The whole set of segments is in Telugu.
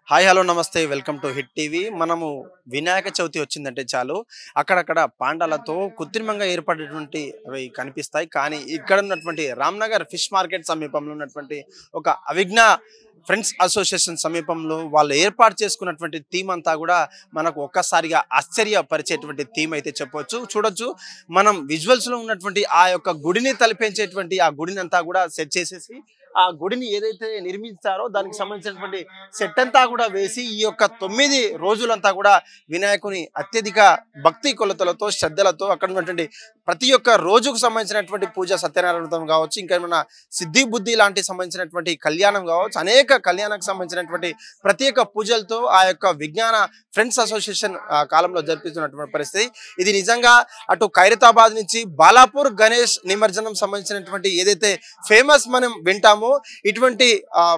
హాయ్ హలో నమస్తే వెల్కమ్ టు హిట్ టీవీ. మనము వినాయక చవితి వచ్చిందంటే చాలు అక్కడక్కడ పాండాలతో కృత్రిమంగా ఏర్పడేటువంటి అవి కనిపిస్తాయి. కానీ ఇక్కడ ఉన్నటువంటి రామ్నగర్ ఫిష్ మార్కెట్ సమీపంలో ఉన్నటువంటి ఒక అవిజ్ఞ ఫ్రెండ్స్ అసోసియేషన్ సమీపంలో వాళ్ళు ఏర్పాటు చేసుకున్నటువంటి థీమ్ అంతా కూడా మనకు ఒక్కసారిగా ఆశ్చర్యపరిచేటువంటి థీమ్ అయితే చెప్పవచ్చు. చూడొచ్చు, మనం విజువల్స్లో ఉన్నటువంటి ఆ యొక్క గుడిని తలపించేటువంటి ఆ గుడిని అంతా కూడా సెట్ చేసేసి ఆ గుడిని ఏదైతే నిర్మించారో దానికి సంబంధించినటువంటి సెట్ అంతా కూడా వేసి ఈ యొక్క 9 రోజులంతా కూడా వినాయకుని అత్యధిక భక్తి కొలతలతో శ్రద్ధలతో అక్కడ ఉన్నటువంటి ప్రతి ఒక్క రోజుకు సంబంధించినటువంటి పూజ సత్యనారాయణ కావచ్చు, ఇంకా ఏమైనా సిద్ధి బుద్ధి లాంటి సంబంధించినటువంటి కళ్యాణం కావచ్చు, అనేక కళ్యాణానికి సంబంధించినటువంటి ప్రత్యేక పూజలతో ఆ యొక్క విజ్ఞాన ఫ్రెండ్స్ అసోసియేషన్ కాలంలో జరిపిస్తున్నటువంటి పరిస్థితి ఇది. నిజంగా అటు ఖైరతాబాద్ నుంచి బాలాపూర్ గణేష్ నిమజ్జనం సంబంధించినటువంటి ఏదైతే ఫేమస్ మనం వింటామో ఇటువంటి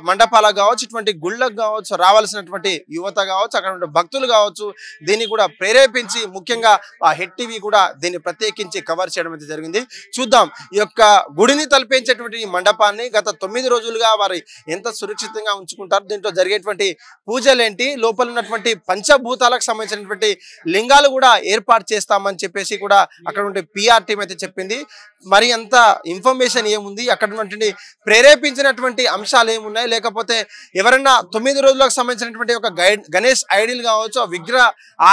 మండపాలకు కావచ్చు, ఇటువంటి గుళ్ళకు కావచ్చు, రావాల్సినటువంటి యువత కావచ్చు, అక్కడ భక్తులు కావచ్చు, దీన్ని కూడా ప్రేరేపించి ముఖ్యంగా ఆ హిట్ టీవీ కూడా దీన్ని ప్రత్యేకించి కవర్ చేయడం అయితే జరిగింది. చూద్దాం ఈ యొక్క గుడిని తలపించేటువంటి ఈ మండపాన్ని గత 9 రోజులుగా వారు ఎంత సురక్షితంగా ఉంచుకుంటారు, దీంట్లో జరిగేటువంటి పూజలు ఏంటి, లోపల ఉన్నటువంటి పంచభూతాలకు సంబంధించినటువంటి లింగాలు కూడా ఏర్పాటు చేస్తామని చెప్పేసి కూడా అక్కడ ఉండే పిఆర్ టీం అయితే చెప్పింది. మరి అంత ఇన్ఫర్మేషన్ ఏముంది, అక్కడ ఉన్నటువంటి ప్రేరేపించినటువంటి అంశాలు ఏమున్నాయి, లేకపోతే ఎవరైనా 9 రోజులకు సంబంధించినటువంటి ఒక గణేష్ ఐడిల్ కావచ్చు విగ్రహ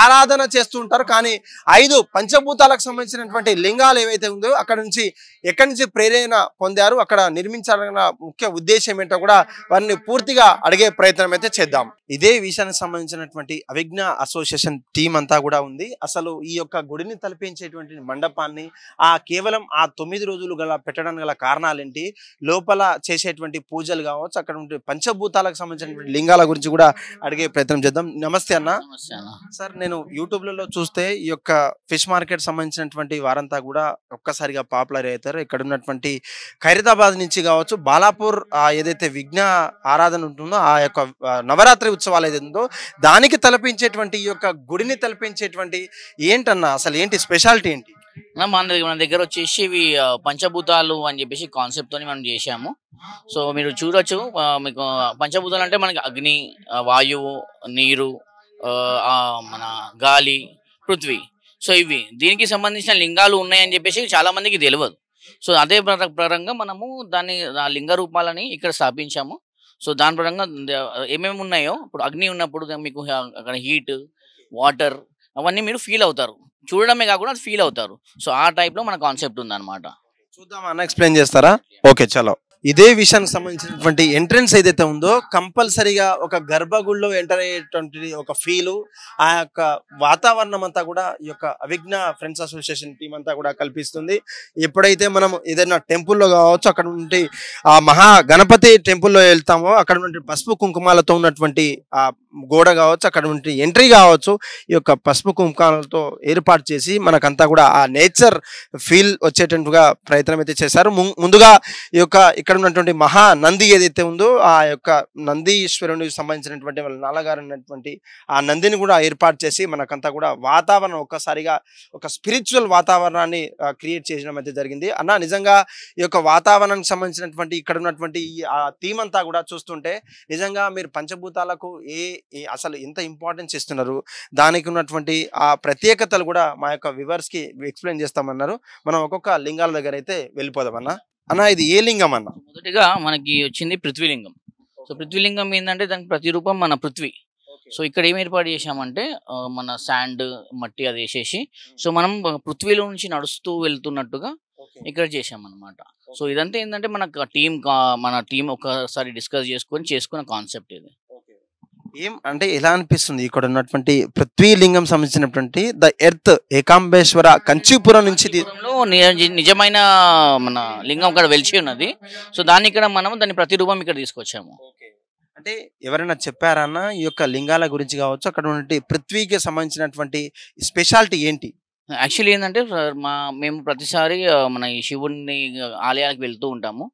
ఆరాధన చేస్తూ ఉంటారు, కానీ 5 పంచభూతాలకు సంబంధించినటువంటి లింగాలు ఏవైతే ఉందో అక్కడ నుంచి ఎక్కడి నుంచి ప్రేరణ పొందారు, అక్కడ నిర్మించాలన్న ముఖ్య ఉద్దేశం ఏంటో కూడా వారిని పూర్తిగా అడిగే ప్రయత్నం అయితే చేద్దాం. ఇదే విషయానికి సంబంధించినటువంటి అవిజ్ఞ అసోసియేషన్ టీం అంతా కూడా ఉంది. అసలు ఈ యొక్క గుడిని తలపించేటువంటి మండపాన్ని కేవలం ఆ 9 రోజులు గల పెట్టడానికి గల కారణాలు ఏంటి, లోపల చేసేటువంటి పూజలు కావచ్చు, అక్కడ ఉండే పంచభూతాలకు సంబంధించినటువంటి లింగాల గురించి కూడా అడిగే ప్రయత్నం చేద్దాం. నమస్తే అన్న. సార్, నేను యూట్యూబ్లలో చూస్తే ఈ యొక్క ఫిష్ మార్కెట్ సంబంధించినటువంటి వారంతా కూడా ఒక్కసారిగా పాపులర్ అవుతారు. ఇక్కడ ఉన్నటువంటి ఖైరతాబాద్ నుంచి కావచ్చు, బాలాపూర్ ఏదైతే విఘ్న ఆరాధన ఉంటుందో ఆ యొక్క నవరాత్రి ఉత్సవాలు ఏదైతే ఉందో దానికి తలపించేటువంటి ఈ యొక్క గుడిని తలపించేటువంటి ఏంటన్నా అసలు ఏంటి స్పెషాలిటీ ఏంటి? మన దగ్గర వచ్చేసి ఇవి పంచభూతాలు అని చెప్పేసి కాన్సెప్ట్ తోని మనం చేసాము. సో మీరు చూడొచ్చు, మీకు పంచభూతాలు అంటే మనకి అగ్ని, వాయువు, నీరు, మన గాలి, పృథ్వీ. సో ఇవి దీనికి సంబంధించిన లింగాలు ఉన్నాయని చెప్పేసి చాలా మందికి తెలియదు. సో అదే పరంగా మనము ఆ లింగ రూపాలని ఇక్కడ స్థాపించాము. సో దాని పరంగా ఏమేమి ఉన్నాయో, ఇప్పుడు అగ్ని ఉన్నప్పుడు మీకు అక్కడ హీట్, వాటర్ అవన్నీ మీరు ఫీల్ అవుతారు, చూడడమే కాకుండా అది ఫీల్ అవుతారు. సో ఆ టైప్ లో మన కాన్సెప్ట్ ఉందన్నమాట. చూద్దాం అన్న, ఎక్స్ప్లెయిన్ చేస్తారా? ఓకే, చలో. ఇదే విషయానికి సంబంధించినటువంటి ఎంట్రన్స్ ఏదైతే ఉందో కంపల్సరీగా ఒక గర్భగుడిలో ఎంటర్ అయ్యేటువంటి ఒక ఫీలు, ఆ యొక్క వాతావరణం అంతా కూడా ఈ యొక్క అవిజ్ఞ ఫ్రెండ్స్ అసోసియేషన్ టీం అంతా కూడా కల్పిస్తుంది. ఎప్పుడైతే మనం ఏదైనా టెంపుల్లో కావచ్చు, అక్కడ నుండి ఆ మహా గణపతి టెంపుల్లో వెళ్తామో అక్కడ నుండి పసుపు కుంకుమాలతో ఉన్నటువంటి ఆ గోడ కావచ్చు, అక్కడ నుండి ఎంట్రీ కావచ్చు, ఈ యొక్క పసుపు కుంకుమాలతో ఏర్పాటు చేసి మనకంతా కూడా ఆ నేచర్ ఫీల్ వచ్చేటట్టుగా ప్రయత్నం అయితే చేశారు. ముందుగా ఈ యొక్క ఇక్కడ ఉన్నటువంటి మహా నంది ఏదైతే ఉందో ఆ యొక్క నందీశ్వరునికి సంబంధించినటువంటి వాళ్ళ నాన్నగారు అన్నటువంటి ఆ నందిని కూడా ఏర్పాటు చేసి మనకంతా కూడా వాతావరణం ఒక్కసారిగా ఒక స్పిరిచువల్ వాతావరణాన్ని క్రియేట్ చేయడం అయితే జరిగింది. అన్న, నిజంగా ఈ యొక్క వాతావరణానికి సంబంధించినటువంటి ఇక్కడ ఉన్నటువంటి ఆ థీమ్ అంతా కూడా చూస్తుంటే నిజంగా మీరు పంచభూతాలకు అసలు ఎంత ఇంపార్టెన్స్ ఇస్తున్నారు, దానికి ఉన్నటువంటి ఆ ప్రత్యేకతలు కూడా మా యొక్క వ్యూవర్స్ కి ఎక్స్ప్లెయిన్ చేస్తామన్నారు. మనం ఒక్కొక్క లింగాల దగ్గర అయితే వెళ్ళిపోదాం అన్న. ఇది ఏ లింగం అన్న? మొదటిగా మనకి వచ్చింది పృథ్వీలింగం. సో పృథ్వీలింగం ఏంటంటే దానికి ప్రతిరూపం మన పృథ్వీ. సో ఇక్కడ ఏం ఏర్పాటు చేసామంటే మన శాండ్, మట్టి అది వేసేసి సో మనం పృథ్వీలో నుంచి నడుస్తూ వెళ్తున్నట్టుగా ఇక్కడ చేసామన్నమాట. సో ఇదంతా ఏంటంటే మన టీం ఒకసారి డిస్కస్ చేసుకున్న కాన్సెప్ట్ ఇది. ఏం అంటే ఎలా అనిపిస్తుంది ఇక్కడ ఉన్నటువంటి పృథ్వీలింగం సంబంధించినటువంటి ద ఎర్త్ ఏకాంబేశ్వర కంచీపురం నుంచి నిజమైన మన లింగం ఇక్కడ వెలిచి ఉన్నది. సో దాని ప్రతిరూపం ఇక్కడ తీసుకొచ్చాము. అంటే ఎవరైనా చెప్పారన్నా ఈ యొక్క లింగాల గురించి కావచ్చు, అక్కడ ఉన్నటువంటి పృథ్వీకి సంబంధించినటువంటి స్పెషాలిటీ ఏంటి? యాక్చువల్లీ ఏంటంటే మేము ప్రతిసారి మన ఈ శివుని ఆలయాలకు వెళ్తూ ఉంటాము.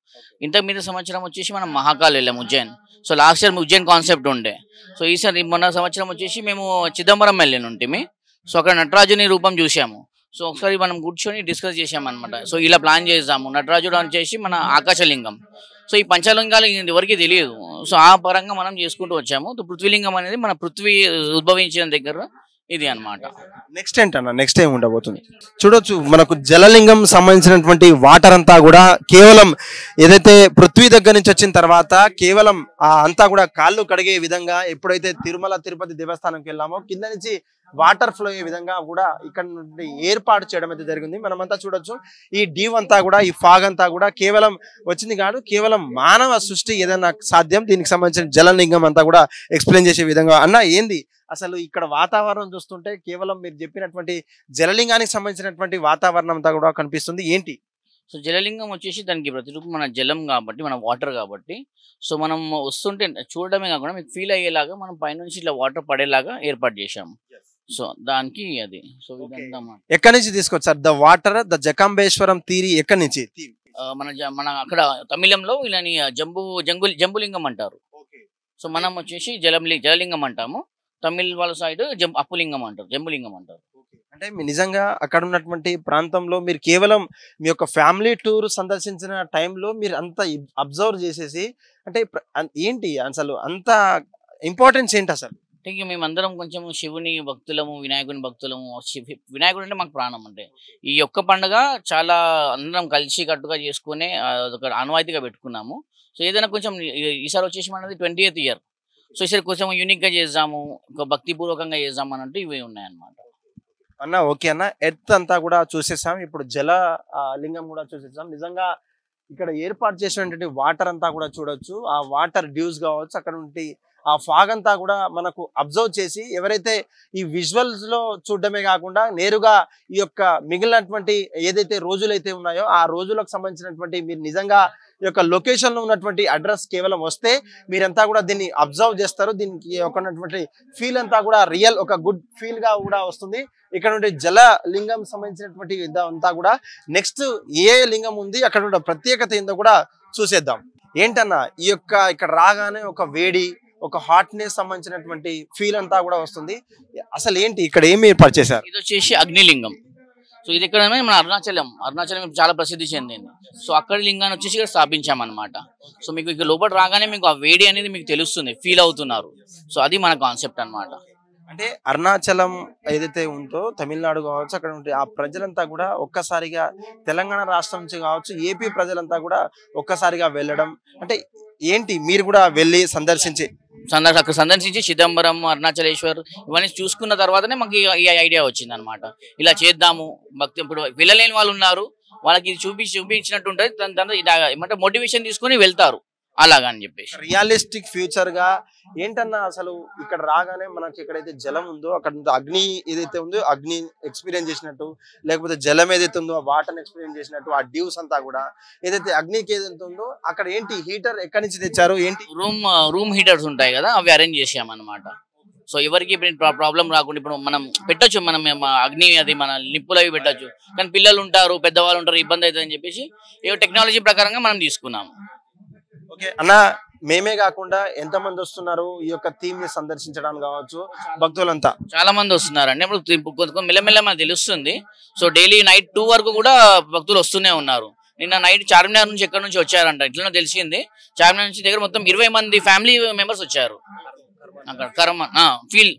ఇంతకు మీద సంవత్సరం వచ్చేసి మనం మహాకాల్ వెళ్ళాము, Ujjain. So last year Ujjain concept ఉండే. సో ఈసారి మొన్న సంవత్సరం వచ్చేసి మేము చిదంబరం వెళ్ళాను ఉంటుంది. సో అక్కడ నటరాజుని రూపం చూసాము. సో ఒకసారి మనం కూర్చొని డిస్కస్ చేసామన్నమాట. సో ఇలా ప్లాన్ చేద్దాము, నటరాజుడు అని చేసి మన ఆకాశలింగం. సో ఈ పంచలింగాలు ఎవరికి తెలియదు. సో ఆ పరంగా మనం చేసుకుంటూ వచ్చాము. పృథ్వీలింగం అనేది మన పృథ్వీ ఉద్భవించిన దగ్గర ఇది అన్నమాట. నెక్స్ట్ ఏంటన్నా, నెక్స్ట్ ఏం ఉండబోతుంది? చూడొచ్చు మనకు జలలింగం సంబంధించినటువంటి వాటర్ అంతా కూడా కేవలం ఏదైతే పృథ్వీ దగ్గర నుంచి వచ్చిన తర్వాత కేవలం అంతా కూడా కాళ్ళు కడిగే విధంగా ఎప్పుడైతే తిరుమల తిరుపతి దేవస్థానంకి వెళ్ళామో కింద నుంచి వాటర్ ఫ్లో అయ్యే విధంగా కూడా ఇక్కడ నుండి ఏర్పాటు చేయడం అయితే జరిగింది. మనమంతా చూడొచ్చు ఈ డీవ్ అంతా కూడా, ఈ ఫాగ్ అంతా కూడా కేవలం వచ్చింది కాదు, కేవలం మానవ సృష్టి ఏదైనా సాధ్యం. దీనికి సంబంధించిన జలలింగం అంతా కూడా ఎక్స్ప్లెయిన్ చేసే విధంగా అన్న ఏంది అసలు ఇక్కడ వాతావరణం చూస్తుంటే కేవలం మీరు చెప్పినటువంటి జలలింగానికి సంబంధించినటువంటి వాతావరణం అంతా కూడా కనిపిస్తుంది. ఏంటి? సో జలలింగం వచ్చేసి దానికి ప్రతిరూపం మన జలం కాబట్టి, మన వాటర్ కాబట్టి, సో మనం వస్తుంటే చూడడమే కాకుండా మీకు ఫీల్ అయ్యేలాగా మనం పైనుంచి ఇట్లా వాటర్ పడేలాగా ఏర్పాటు చేశాము. సో దానికి అది సో ఎక్కడి నుంచి తీసుకొచ్చారు ద వాటర్, ద జకంబేశ్వరం తీరి ఎక్కడి నుంచి? మన అక్కడ తమిళంలో ఇలాని జంబులింగం అంటారు. సో మనం వచ్చేసి జలలింగం అంటాము. తమిళ్ వాళ్ళ సైడ్ అప్పులింగం అంటారు, జంబులింగం అంటారు. అంటే నిజంగా అక్కడ ఉన్నటువంటి ప్రాంతంలో మీరు కేవలం మీ యొక్క ఫ్యామిలీ టూర్ సందర్శించిన టైంలో మీరు అంత అబ్జర్వ్ చేసేసి అంటే ఏంటి అసలు అంత ఇంపార్టెన్స్ ఏంటి అసలు? అంటే మేమందరం కొంచెం శివుని భక్తులము, వినాయకుని భక్తులము. వినాయకుడు అంటే మాకు ప్రాణం. అంటే ఈ యొక్క పండుగ చాలా అందరం కలిసి కట్టుగా చేసుకునే ఒక ఆనవాయితీగా పెట్టుకున్నాము. సో ఏదైనా కొంచెం ఈసారి వచ్చేసి మనది 20th ఇయర్. సో ఈసారి కొంచెం యూనిక్గా చేద్దాము, ఒక భక్తిపూర్వకంగా చేద్దాము అన్నట్టు ఇవి ఉన్నాయన్నమాట. అన్న ఓకే అన్న, ఎర్త్ అంతా కూడా చూసేసాం, ఇప్పుడు జల లింగం కూడా చూసేసాం. నిజంగా ఇక్కడ ఏర్పాటు చేసినటువంటి వాటర్ అంతా కూడా చూడొచ్చు. ఆ వాటర్ డ్యూస్ కావచ్చు, అక్కడ నుండి ఆ ఫాగ్ అంతా కూడా మనకు అబ్జర్వ్ చేసి ఎవరైతే ఈ విజువల్స్ లో చూడడమే కాకుండా నేరుగా ఈ యొక్క మిగిలినటువంటి ఏదైతే రోజులైతే ఉన్నాయో ఆ రోజులకు సంబంధించినటువంటి మీరు నిజంగా ఈ యొక్క లొకేషన్ లో ఉన్నటువంటి అడ్రస్ కేవలం వస్తే మీరంతా కూడా దీన్ని అబ్జర్వ్ చేస్తారు. దీనికి ఉన్నటువంటి ఫీల్ అంతా కూడా రియల్ ఒక గుడ్ ఫీల్ గా కూడా వస్తుంది. ఇక్కడ నుండి జల లింగం సంబంధించినటువంటి అంతా కూడా నెక్స్ట్ ఏ లింగం ఉంది, అక్కడ ఉన్న ప్రత్యేకత ఏందో కూడా చూసేద్దాం. ఏంటన్నా ఈ యొక్క ఇక్కడ రాగానే ఒక వేడి, ఒక హాట్నెస్ సంబంధించినటువంటి ఫీల్ అంతా కూడా వస్తుంది. అసలు ఏంటి ఇక్కడ ఏమి ఏర్పాటు చేశారు? ఇది వచ్చేసి అగ్నిలింగం. సో ఇది ఎక్కడ మన అరుణాచలం చాలా ప్రసిద్ధి చెందింది. సో అక్కడ లింగాన్ని వచ్చేసి ఇక్కడ స్థాపించామన్నమాట. సో మీకు ఇక్కడ లోపల రాగానే మీకు ఆ వేడి అనేది మీకు తెలుస్తుంది, ఫీల్ అవుతున్నారు. సో అది మన కాన్సెప్ట్ అన్నమాట. అంటే అరుణాచలం ఏదైతే ఉందో తమిళనాడు కావచ్చు, అక్కడ ఉంటే ఆ ప్రజలంతా కూడా ఒక్కసారిగా తెలంగాణ రాష్ట్రం నుంచి కావచ్చు, ఏపీ ప్రజలంతా కూడా ఒక్కసారిగా వెళ్ళడం అంటే ఏంటి, మీరు కూడా వెళ్ళి అక్కడ సందర్శించి చిదంబరం, అరుణాచలేశ్వర్ ఇవన్నీ చూసుకున్న తర్వాతనే మాకు ఈ ఐడియా వచ్చింది అనమాట. ఇలా చేద్దాము, భక్తి ఇప్పుడు వెళ్ళలేని వాళ్ళు ఉన్నారు, వాళ్ళకి ఇది చూపించినట్టు ఉంటుంది. దాని ఏమంటే మోటివేషన్ తీసుకుని వెళ్తారు అలాగా అని చెప్పేసి. రియలిస్టిక్ ఫ్యూచర్ గా ఏంటన్నా అసలు ఇక్కడ రాగానే మనకి ఎక్కడైతే జలం ఉందో అక్కడ అగ్ని ఏదైతే ఉందో అగ్ని ఎక్స్పీరియన్స్ చేసినట్టు, లేకపోతే జలం ఏదైతే ఉందో ఆ వాటర్ ఎక్స్పీరియన్స్ చేసినట్టు, ఆ డ్యూస్ అంతా కూడా ఏదైతే అగ్నికి ఏదైతే ఉందో అక్కడ ఏంటి హీటర్ ఎక్కడి నుంచి తెచ్చారు ఏంటి? రూమ్ హీటర్స్ ఉంటాయి కదా, అవి అరేంజ్ చేసామన్నమాట. సో ఎవరికి ప్రాబ్లం రాకుండా ఇప్పుడు మనం పెట్టచ్చు, మనం అగ్ని అది మన నిప్పులు అవి పెట్టచ్చు. కానీ పిల్లలు ఉంటారు, పెద్దవాళ్ళు ఉంటారు, ఇబ్బంది అవుతుంది అని చెప్పేసి టెక్నాలజీ ప్రకారంగా మనం తీసుకున్నాము. ఓకే అన్న, మేమే కాకుండా ఎంత మంది వస్తున్నారు ఈ యొక్క థీమ్ ని సందర్శించడానికి కావచ్చు భక్తులంతా? చాలా మంది వస్తున్నారండి. ఇప్పుడు మెల్లమెల్ల మనకు తెలుస్తుంది. సో డైలీ నైట్ 2 వరకు కూడా భక్తులు వస్తూనే ఉన్నారు. నిన్న నైట్ చార్మినార్ నుంచి ఎక్కడి నుంచి వచ్చారంట, ఇట్లా తెలిసింది. చార్మినార్ నుంచి దగ్గర మొత్తం 20 మంది ఫ్యామిలీ మెంబర్స్ వచ్చారు. అక్కడ కర్మ ఫీల్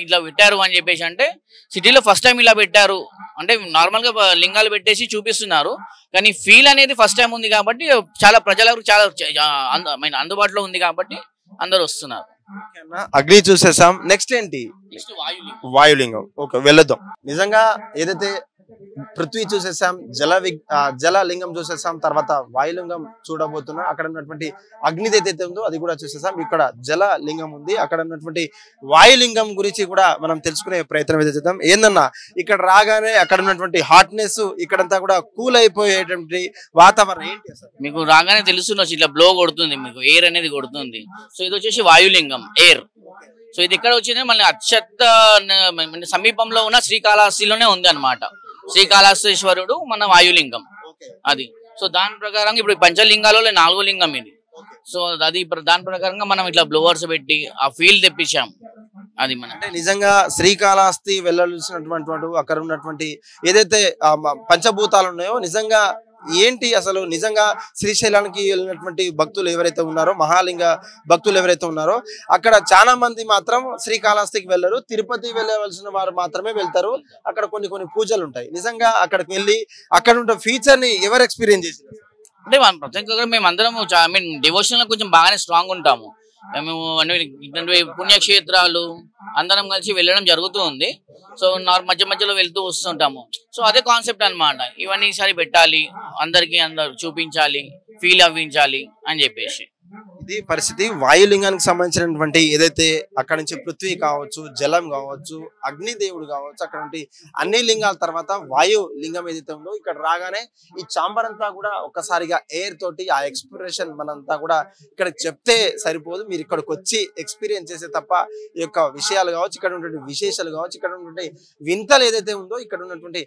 ఇట్లా పెట్టారు అని చెప్పేసి, అంటే సిటీలో ఫస్ట్ టైం ఇలా పెట్టారు అంటే నార్మల్ గా లింగాలు పెట్టేసి చూపిస్తున్నారు, కానీ ఫీల్ అనేది ఫస్ట్ టైం ఉంది కాబట్టి చాలా ప్రజలకు చాలా అందుబాటులో ఉంది కాబట్టి అందరు వస్తున్నారు. అగ్ని చూసేసాం, నెక్స్ట్ ఏంటి? వాయులింగం. ఓకే వెళ్ళొద్దాం. నిజంగా ఏదైతే పృథ్వీ చూసేసాం, జల లింగం చూసేసాం, తర్వాత వాయులింగం చూడబోతున్నాం. అక్కడ ఉన్నటువంటి అగ్ని ఏదైతే ఉందో అది కూడా చూసేసాం. ఇక్కడ జల లింగం ఉంది, అక్కడ ఉన్నటువంటి వాయులింగం గురించి కూడా మనం తెలుసుకునే ప్రయత్నం అయితే చేద్దాం. ఏందన్నా ఇక్కడ రాగానే అక్కడ ఉన్నటువంటి హాట్నెస్ ఇక్కడంతా కూడా కూల్ అయిపోయేటువంటి వాతావరణం ఏంటి అసలు? మీకు రాగానే తెలుస్తుంది, ఇట్లా బ్లో కొడుతుంది, మీకు ఎయిర్ అనేది కొడుతుంది. సో ఇది వచ్చేసి వాయులింగం, ఎయిర్. సో ఇది ఎక్కడ వచ్చింది, మళ్ళీ అత్యంత సమీపంలో ఉన్న శ్రీకాళహస్తిలోనే ఉంది అనమాట. శ్రీకాళహస్తీశ్వరుడు మన వాయులింగం అది. సో దాని ప్రకారంగా ఇప్పుడు పంచలింగాలలో 4వ లింగం ఇది. సో అది దాని ప్రకారంగా మనం ఇట్లా బ్లోవర్స్ పెట్టి ఆ ఫీల్ తెప్పించాం. అది మన అంటే నిజంగా శ్రీకాళహస్తి వెళ్ళాల్సినటువంటి అక్కడ ఉన్నటువంటి ఏదైతే పంచభూతాలు ఉన్నాయో నిజంగా ఏంటి అసలు నిజంగా శ్రీశైలానికి వెళ్ళినటువంటి భక్తులు ఎవరైతే ఉన్నారో, మహాలింగ భక్తులు ఎవరైతే ఉన్నారో అక్కడ చాలా మంది మాత్రం శ్రీకాళహస్తికి వెళ్ళరు, తిరుపతి వెళ్ళవలసిన వారు మాత్రమే వెళ్తారు. అక్కడ కొన్ని పూజలు ఉంటాయి. నిజంగా అక్కడికి వెళ్ళి అక్కడ ఉన్న ఫీచర్ ని ఎవరు ఎక్స్పీరియన్స్ చేశారు? అంటే ప్రతి ఒక్కరు మేము అందరం ఐ మీన్ డివోషనల్ కొంచెం బాగానే స్ట్రాంగ్ ఉంటాము. మేము ఇటువంటి పుణ్యక్షేత్రాలు అందరం కలిసి వెళ్ళడం జరుగుతూ ఉంది. సో మధ్య మధ్యలో వెళ్తూ వస్తుంటాము. సో అదే కాన్సెప్ట్ అన్నమాట. ఇవన్నీ ఈసారి పెట్టాలి, అందరికి అందరు చూపించాలి, ఫీల్ అవ్వించాలి అని చెప్పేసి ఇది పరిస్థితి. వాయులింగానికి సంబంధించినటువంటి ఏదైతే అక్కడ నుంచి పృథ్వీ కావచ్చు, జలం కావచ్చు, అగ్నిదేవుడు కావచ్చు, అక్కడ నుండి అన్ని లింగాల తర్వాత వాయు లింగం ఏదైతే ఉందో ఇక్కడ రాగానే ఈ చాంబర్ అంతా కూడా ఒక్కసారిగా ఎయిర్ తోటి ఆ ఎక్స్ప్రెషన్ మనంతా కూడా ఇక్కడ చెప్తే సరిపోదు, మీరు ఇక్కడికి వచ్చి ఎక్స్పీరియన్స్ చేసే తప్ప ఈ యొక్క విషయాలు కావచ్చు, ఇక్కడ ఉన్నటువంటి విశేషాలు కావచ్చు, ఇక్కడ ఉన్నటువంటి వింతలు ఏదైతే ఉందో, ఇక్కడ ఉన్నటువంటి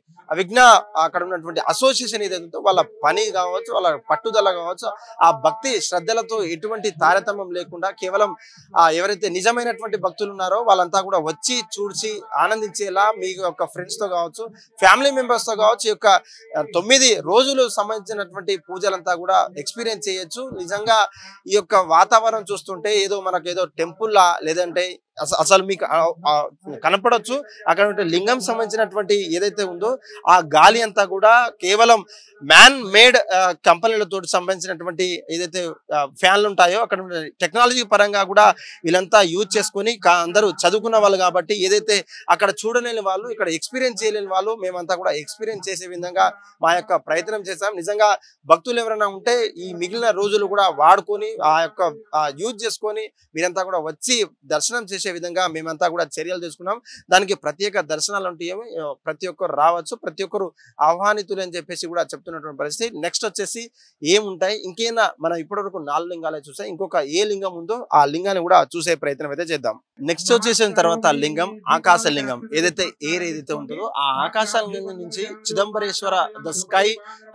అక్కడ ఉన్నటువంటి అసోసియేషన్ ఏదైతే ఉందో వాళ్ళ పని కావచ్చు, వాళ్ళ పట్టుదల కావచ్చు, ఆ భక్తి శ్రద్ధలతో ఎటువంటి తారతమ్యం లేకుండా కేవలం ఎవరైతే నిజమైనటువంటి భక్తులు ఉన్నారో వాళ్ళంతా కూడా వచ్చి చూసి ఆనందించేలా మీ యొక్క ఫ్రెండ్స్ తో కావచ్చు, ఫ్యామిలీ మెంబర్స్ తో కావచ్చు, ఈ యొక్క 9 రోజులు సంబంధించినటువంటి పూజలంతా కూడా ఎక్స్పీరియన్స్ చేయొచ్చు. నిజంగా ఈ యొక్క వాతావరణం చూస్తుంటే ఏదో మనకు ఏదో టెంపుల్ లా, లేదంటే అసలు మీకు కనపడొచ్చు అక్కడ లింగం సంబంధించినటువంటి ఏదైతే ఉందో ఆ గాలి అంతా కూడా కేవలం మ్యాన్ మేడ్ కంపెనీలతో సంబంధించినటువంటి ఏదైతే ఫ్యాన్లు ఉంటాయో అక్కడ టెక్నాలజీ పరంగా కూడా వీళ్ళంతా యూజ్ చేసుకొని అందరూ చదువుకున్న వాళ్ళు కాబట్టి ఏదైతే అక్కడ చూడలేని వాళ్ళు, ఇక్కడ ఎక్స్పీరియన్స్ చేయలేని వాళ్ళు, మేమంతా కూడా ఎక్స్పీరియన్స్ చేసే విధంగా మా యొక్క ప్రయత్నం చేశాం. నిజంగా భక్తులు ఎవరైనా ఉంటే ఈ మిగిలిన రోజులు కూడా వాడుకొని ఆ యొక్క యూజ్ చేసుకొని మీరంతా కూడా వచ్చి దర్శనం చేసే విధంగా మేమంతా కూడా చర్యలు తీసుకున్నాం. దానికి ప్రత్యేక దర్శనాలు ఉంటాయి, ప్రతి ఒక్కరు రావచ్చు, ప్రతి ఒక్కరు ఆహ్వానితులు అని చెప్పేసి కూడా చెప్తున్నటువంటి పరిస్థితి. నెక్స్ట్ వచ్చేసి ఏముంటాయి, ఇంకేనా మనం ఇప్పటివరకు 4 లింగాలే చూసాం, ఇంకొక ఏ లింగం ఉందో ఆ లింగాన్ని కూడా చూసే ప్రయత్నం అయితే చేద్దాం. నెక్స్ట్ వచ్చేసిన తర్వాత లింగం ఆకాశ లింగం, ఏదైతే ఎయిర్ ఏదైతే ఉంటుందో ఆ ఆకాశ లింగం నుంచి చిదంబరేశ్వర ద స్కై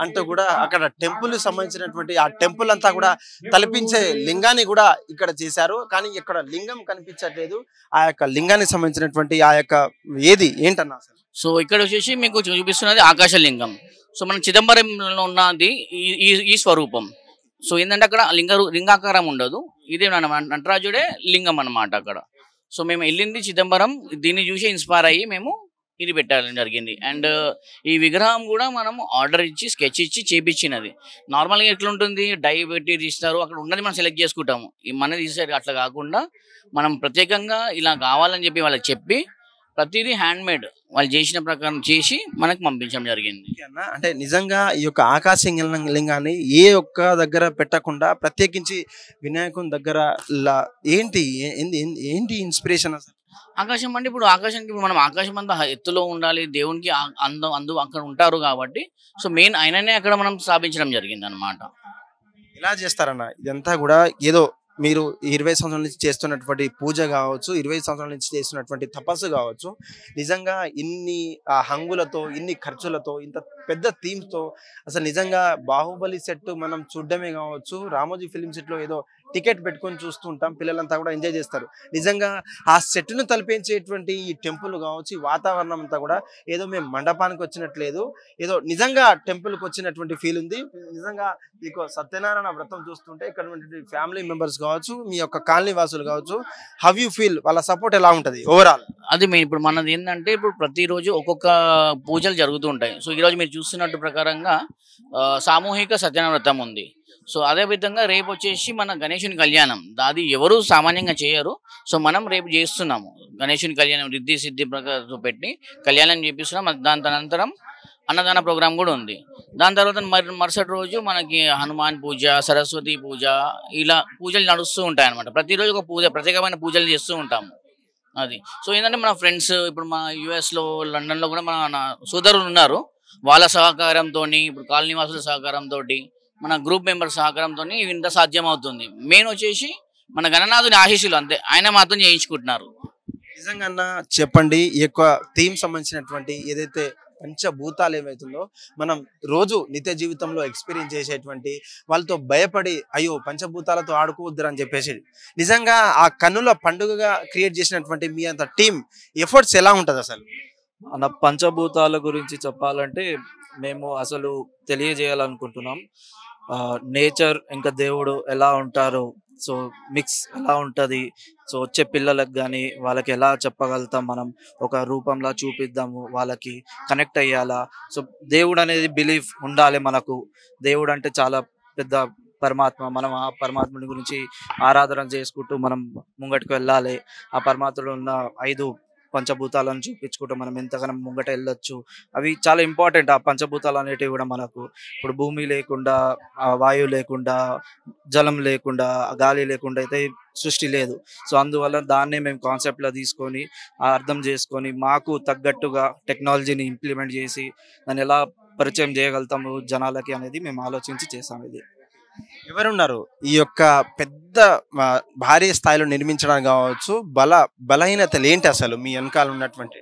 అంటూ కూడా అక్కడ టెంపుల్ సంబంధించినటువంటి ఆ టెంపుల్ అంతా కూడా తలపించే లింగాన్ని కూడా ఇక్కడ చేశారు. కానీ ఇక్కడ లింగం కనిపించట్లేదు. ఆ యొక్క లింగానికి సంబంధించినటువంటి ఆ యొక్క ఏంటన్నా అసలు? సో ఇక్కడ వచ్చేసి మీకు చూపిస్తున్నది ఆకాశ లింగం. సో మన చిదంబరంలో ఉన్నది ఈ స్వరూపం. సో ఏంటంటే అక్కడ లింగాకారం ఉండదు, ఇదే నటరాజుడే లింగం అన్నమాట అక్కడ. సో మేము వెళ్ళింది చిదంబరం, దీన్ని చూసి ఇన్స్పైర్ అయ్యి మేము ఇది పెట్టాలని జరిగింది. అండ్ ఈ విగ్రహం కూడా మనం ఆర్డర్ ఇచ్చి స్కెచ్ ఇచ్చి చేపించినది. నార్మల్గా ఎట్లా ఉంటుంది, డై పెట్టి తీస్తారు, అక్కడ ఉన్నది మనం సెలెక్ట్ చేసుకుంటాము. ఈ మన తీసేది అట్లా కాకుండా మనం ప్రత్యేకంగా ఇలా కావాలని చెప్పి వాళ్ళకి చెప్పి ప్రతిదీ హ్యాండ్ మేడ్ వాళ్ళు చేసిన ప్రకారం చేసి మనకు పంపించడం జరిగింది. అంటే నిజంగా ఈ యొక్క ఆకాశ లింగాన్ని ఏ ఒక్క దగ్గర పెట్టకుండా ప్రత్యేకించి వినాయకుని దగ్గర ఏంటి ఇన్స్పిరేషన్ అసలు? ఆకాశం అంటే ఇప్పుడు ఆకాశానికి మనం ఆకాశం అంతా ఎత్తులో ఉండాలి, దేవునికి అక్కడ ఉంటారు కాబట్టి సో మెయిన్ ఆయననే అక్కడ మనం స్థాపించడం జరిగింది అన్నమాట. ఇలా చేస్తారన్న ఇదంతా కూడా ఏదో మీరు 20 సంవత్సరాల నుంచి చేస్తున్నటువంటి పూజ కావచ్చు, 20 సంవత్సరాల నుంచి చేస్తున్నటువంటి తపస్సు కావచ్చు, నిజంగా ఇన్ని హంగులతో, ఇన్ని ఖర్చులతో, ఇంత పెద్ద థీమ్స్తో అసలు నిజంగా బాహుబలి సెట్ మనం చూడడమే కావచ్చు, రామోజీ ఫిలిం సెట్లో ఏదో టికెట్ పెట్టుకొని చూస్తుంటాం, పిల్లలంతా కూడా ఎంజాయ్ చేస్తారు. నిజంగా ఆ సెట్ను తలపించేటువంటి ఈ టెంపుల్ కావచ్చు, ఈ వాతావరణం అంతా కూడా ఏదో మేము మండపానికి వచ్చినట్లేదు, ఏదో నిజంగా టెంపుల్కి వచ్చినటువంటి ఫీల్ ఉంది. నిజంగా మీకు సత్యనారాయణ వ్రతం చూస్తుంటే ఇక్కడ ఫ్యామిలీ మెంబర్స్ కావచ్చు, మీ యొక్క కాలనీ వాసులు కావచ్చు, హౌ యూ ఫీల్, వాళ్ళ సపోర్ట్ ఎలా ఉంటుంది ఓవరాల్? అది మెయిన్. ఇప్పుడు మనది ఏంటంటే ఇప్పుడు ప్రతిరోజు ఒక్కొక్క పూజలు జరుగుతూ ఉంటాయి. సో ఈరోజు మీరు చూస్తున్నట్టు ప్రకారంగా సామూహిక సత్యనారాయణ వ్రతం ఉంది. సో అదే విధంగా రేపు వచ్చేసి మన గణేశుని కళ్యాణం, అది ఎవరు సామాన్యంగా చేయరు. సో మనం రేపు చేస్తున్నాము గణేశుని కళ్యాణం, రిద్ధి సిద్ధి ప్రకారం పెట్టి కళ్యాణం చేపిస్తున్నాం. దాని అనంతరం అన్నదాన ప్రోగ్రాం కూడా ఉంది. దాని తర్వాత మరుసటి రోజు మనకి హనుమాన్ పూజ, సరస్వతి పూజ, ఇలా పూజలు నడుస్తూ ఉంటాయి అన్నమాట. ప్రతిరోజు ఒక పూజ, ప్రత్యేకమైన పూజలు చేస్తూ ఉంటాము. అది సో ఏంటంటే మన ఫ్రెండ్స్ ఇప్పుడు మా యుఎస్లో, లండన్లో కూడా మన సోదరులు ఉన్నారు, వాళ్ళ సహకారంతో, ఇప్పుడు కాలనీ వాసుల సహకారంతో, మన గ్రూప్ మెంబర్ సహకారంతో ఇంత సాధ్యం అవుతుంది. మెయిన్ వచ్చేసి మన గణనాథుని ఆశీస్సులు, అంతే, ఆయన మాత్రం చేయించుకుంటున్నారు. నిజంగా చెప్పండి, ఈ యొక్క థీమ్ సంబంధించినటువంటి ఏదైతే పంచభూతాలు ఏవైతుందో మనం రోజు నిత్య జీవితంలో ఎక్స్పీరియన్స్ చేసేటువంటి వాళ్ళతో భయపడి అయ్యో పంచభూతాలతో ఆడుకోవద్దు అని చెప్పేసి నిజంగా ఆ కన్నుల పండుగగా క్రియేట్ చేసినటువంటి మీ అంత టీమ్ ఎఫర్ట్స్ ఎలా ఉంటుంది అసలు? అన్న పంచభూతాల గురించి చెప్పాలంటే మేము అసలు తెలియజేయాలనుకుంటున్నాం. నేచర్ ఇంకా దేవుడు ఎలా ఉంటారు, సో మిక్స్ ఎలా ఉంటుంది, సో వచ్చే పిల్లలకు కానీ వాళ్ళకి ఎలా చెప్పగలుగుతాం, మనం ఒక రూపంలా చూపిద్దాము, వాళ్ళకి కనెక్ట్ అయ్యాలా. సో దేవుడు అనేది బిలీఫ్ ఉండాలి మనకు. దేవుడు అంటే చాలా పెద్ద పరమాత్మ. మనం ఆ పరమాత్మని గురించి ఆరాధన చేసుకుంటూ మనం ముంగటికి వెళ్ళాలి. ఆ పరమాత్మలో ఉన్న 5 పంచభూతాలను చూపించుకుంటూ మనం ఎంతగానో ముంగట వెళ్ళొచ్చు. అవి చాలా ఇంపార్టెంట్. ఆ పంచభూతాలు అనేటివి కూడా మనకు ఇప్పుడు భూమి లేకుండా, ఆ వాయువు లేకుండా, జలం లేకుండా, ఆ గాలి లేకుండా అయితే సృష్టి లేదు. సో అందువల్ల దాన్నే మేము కాన్సెప్ట్లా తీసుకొని అర్థం చేసుకొని మాకు తగ్గట్టుగా టెక్నాలజీని ఇంప్లిమెంట్ చేసి దాన్ని ఎలా పరిచయం చేయగలుగుతాము జనాలకి అనేది మేము ఆలోచించి చేసాం ఇది. ఎవరున్నారు ఈ యొక్క పెద్ద భారీ స్థాయిలో నిర్మించడానికి కావచ్చు, బలహీనతలు ఏంటి అసలు మీ వెనకాల ఉన్నటువంటి?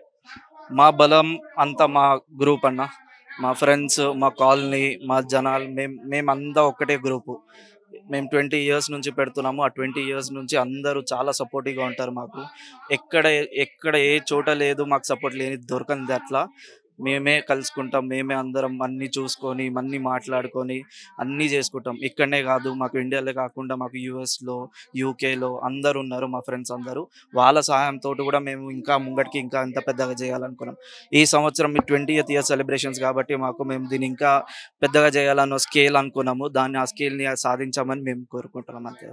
మా బలం అంతా మా గ్రూప్ అన్న, మా ఫ్రెండ్స్, మా కాలనీ, మా జనాలు, మేమంతా ఒక్కటే గ్రూపు. మేము 20 ఇయర్స్ నుంచి పెడుతున్నాము. ఆ 20 ఇయర్స్ నుంచి అందరూ చాలా సపోర్టివ్గా ఉంటారు మాకు. ఎక్కడ ఎక్కడ ఏ చోట లేదు మాకు సపోర్ట్ లేని దొరకంది. అట్లా మేమే కలుసుకుంటాం, మేమే అందరం అన్నీ చూసుకొని అన్నీ మాట్లాడుకొని అన్నీ చేసుకుంటాం. ఇక్కడనే కాదు, మాకు ఇండియాలో కాకుండా మాకు యూఎస్లో, యూకేలో అందరూ ఉన్నారు మా ఫ్రెండ్స్ అందరూ. వాళ్ళ సహాయంతో కూడా మేము ఇంకా ముంగటికి ఇంకా ఎంత పెద్దగా చేయాలనుకున్నాం. ఈ సంవత్సరం 20th ఇయర్ సెలబ్రేషన్స్ కాబట్టి మేము దీన్ని ఇంకా పెద్దగా చేయాలన్న స్కేల్ అనుకున్నాము. దాన్ని ఆ స్కేల్ని సాధించామని మేము కోరుకుంటున్నాం అంతే.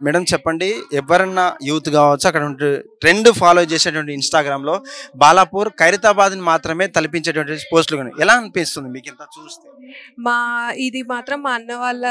మేడం చెప్పండి, ఎవరన్నా యూత్ కావచ్చు అక్కడ ట్రెండ్ ఫాలో చేసేటువంటి ఇన్స్టాగ్రామ్లో బాలాపూర్, ఖైరతాబాద్ని మాత్రమే తలపించేటువంటి పోస్టులు కానీ ఎలా అనిపిస్తుంది మీకు ఇంత చూస్తే? ఇది మాత్రం మా అన్న వాళ్ళ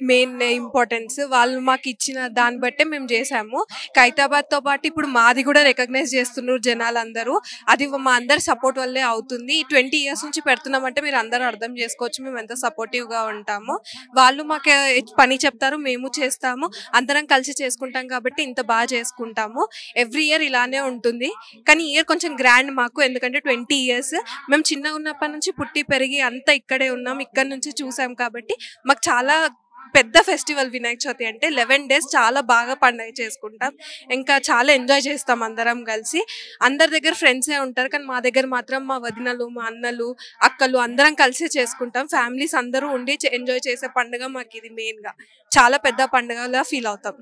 మెయిన్ ఇంపార్టెన్స్. వాళ్ళు మాకు ఇచ్చిన దాన్ని బట్టే మేము చేసాము. ఖైరతాబాద్తో పాటు ఇప్పుడు మాది కూడా రికగ్నైజ్ చేస్తున్నారు జనాలందరూ. అది మా అందరి సపోర్ట్ వల్లే అవుతుంది. 20 ఇయర్స్ నుంచి పెడుతున్నామంటే మీరు అందరూ అర్థం చేసుకోవచ్చు మేము ఎంత సపోర్టివ్గా ఉంటాము. వాళ్ళు మాకు పని చెప్తారు, మేము చేస్తాము, అందరం కలిసి చేసుకుంటాం కాబట్టి ఇంత బాగా చేసుకుంటాము. ఎవ్రీ ఇయర్ ఇలానే ఉంటుంది. కానీ ఇయర్ కొంచెం గ్రాండ్ మాకు, ఎందుకంటే 20 ఇయర్స్ మేము చిన్నగా ఉన్నప్పటి నుంచి పుట్టి పెరిగి అంతా ఇక్కడే ఉన్నాం, ఇక్కడ నుంచి చూసాం కాబట్టి మాకు చాలా పెద్ద ఫెస్టివల్ వినాయక చవితి అంటే 11 days చాలా బాగా పండుగ చేసుకుంటాం. ఇంకా చాలా ఎంజాయ్ చేస్తాం అందరం కలిసి. అందరి దగ్గర ఫ్రెండ్సే ఉంటారు, కానీ మా దగ్గర మాత్రం మా వదినలు, మా అన్నలు, అక్కలు అందరం కలిసి చేసుకుంటాం. ఫ్యామిలీస్ అందరూ ఉండి ఎంజాయ్ చేసే పండుగ మాకు ఇది మెయిన్గా చాలా పెద్ద పండుగలా ఫీల్ అవుతాం.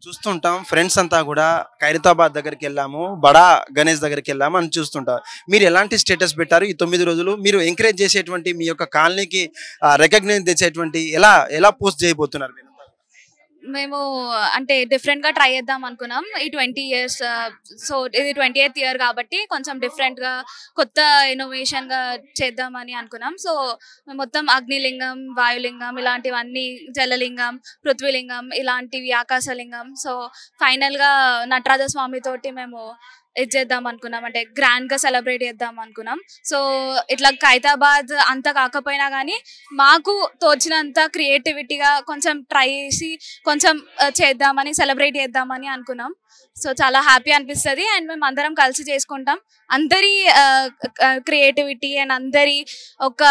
చూస్తుంటాం ఫ్రెండ్స్ అంతా కూడా ఖైరతాబాద్ దగ్గరికి వెళ్ళాము, బడా గణేష్ దగ్గరికి వెళ్ళాము అని చూస్తుంటారు. మీరు ఎలాంటి స్టేటస్ పెట్టారు ఈ 9 రోజులు? మీరు ఎంకరేజ్ చేసేటువంటి మీ యొక్క కాలనీకి రికగ్నైజ్ తెచ్చేటువంటి ఎలా పోస్ట్ చేయబోతున్నారు మీరు? మేము అంటే డిఫరెంట్గా ట్రై చేద్దాం అనుకున్నాం ఈ 20 ఇయర్స్. సో ఇది 20th ఇయర్ కాబట్టి కొంచెం డిఫరెంట్గా కొత్త ఇన్నోవేషన్గా చేద్దామని అనుకున్నాం. సో మేము మొత్తం అగ్నిలింగం, వాయులింగం ఇలాంటివన్నీ, జలలింగం, పృథ్వీలింగం ఇలాంటివి, ఆకాశలింగం. సో ఫైనల్గా నటరాజ స్వామితోటి మేము ఇది చేద్దాం అనుకున్నాం, అంటే గ్రాండ్గా సెలబ్రేట్ చేద్దాం అనుకున్నాం. సో ఇట్లా ఖైరతాబాద్ అంత కాకపోయినా కానీ మాకు తోచినంత క్రియేటివిటీగా కొంచెం ట్రై చేసి కొంచెం చేద్దామని, సెలబ్రేట్ చేద్దామని అనుకున్నాం. సో చాలా హ్యాపీ అనిపిస్తుంది. అండ్ మేము అందరం కలిసి చేసుకుంటాం. అందరి క్రియేటివిటీ అండ్ అందరి ఒక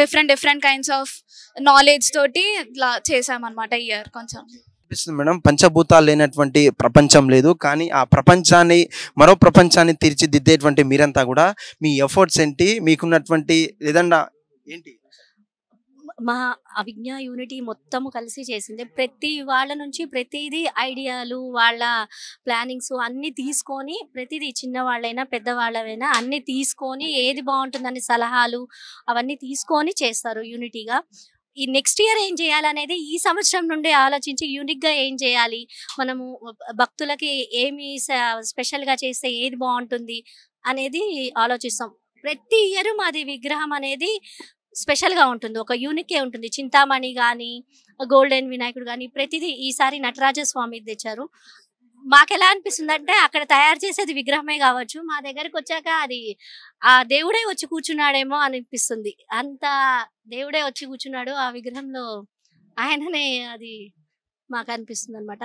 డిఫరెంట్ కైండ్స్ ఆఫ్ నాలెడ్జ్ తోటి ఇట్లా చేసామన్నమాట ఈ ఇయర్. కొంచెం మేడం, పంచభూతాలు లేనటువంటి ప్రపంచం లేదు, కానీ ఆ ప్రపంచాన్ని, మరో ప్రపంచాన్ని తీర్చిదిద్దేటువంటి మీరంతా కూడా మీ ఎఫర్ట్స్ ఏంటి, మీకున్నటువంటి ఏదన్నా ఏంటి? మా అవిజ్ఞ యూనిటీ మొత్తము కలిసి చేసింది. ప్రతి వాళ్ళ నుంచి ప్రతిదీ ఐడియాలు, వాళ్ళ ప్లానింగ్స్ అన్నీ తీసుకొని, ప్రతిదీ చిన్నవాళ్ళైనా పెద్దవాళ్ళైనా అన్నీ తీసుకొని ఏది బాగుంటుందని సలహాలు అవన్నీ తీసుకొని చేస్తారు యూనిటీగా. ఈ నెక్స్ట్ ఇయర్ ఏం చేయాలనేది ఈ సంవత్సరం నుండి ఆలోచించి యూనిక్గా ఏం చేయాలి, మనము భక్తులకి ఏమి స్పెషల్గా చేస్తే ఏది బాగుంటుంది అనేది ఆలోచిస్తాం. ప్రతి ఇయర్ మాది విగ్రహం అనేది స్పెషల్గా ఉంటుంది, ఒక యూనికే ఉంటుంది. చింతామణి కానీ, గోల్డెన్ వినాయకుడు కానీ ప్రతిదీ ఈసారి నటరాజ స్వామి తెచ్చారు. మాకు ఎలా అనిపిస్తుంది అంటే అక్కడ తయారు చేసేది విగ్రహమే కావచ్చు, మా దగ్గరకు వచ్చాక అది ఆ దేవుడే వచ్చి కూర్చున్నాడేమో అనిపిస్తుంది. అంత దేవుడే వచ్చి కూర్చున్నాడు ఆ విగ్రహంలో, ఆయననే అది మాకు అనిపిస్తుంది అనమాట.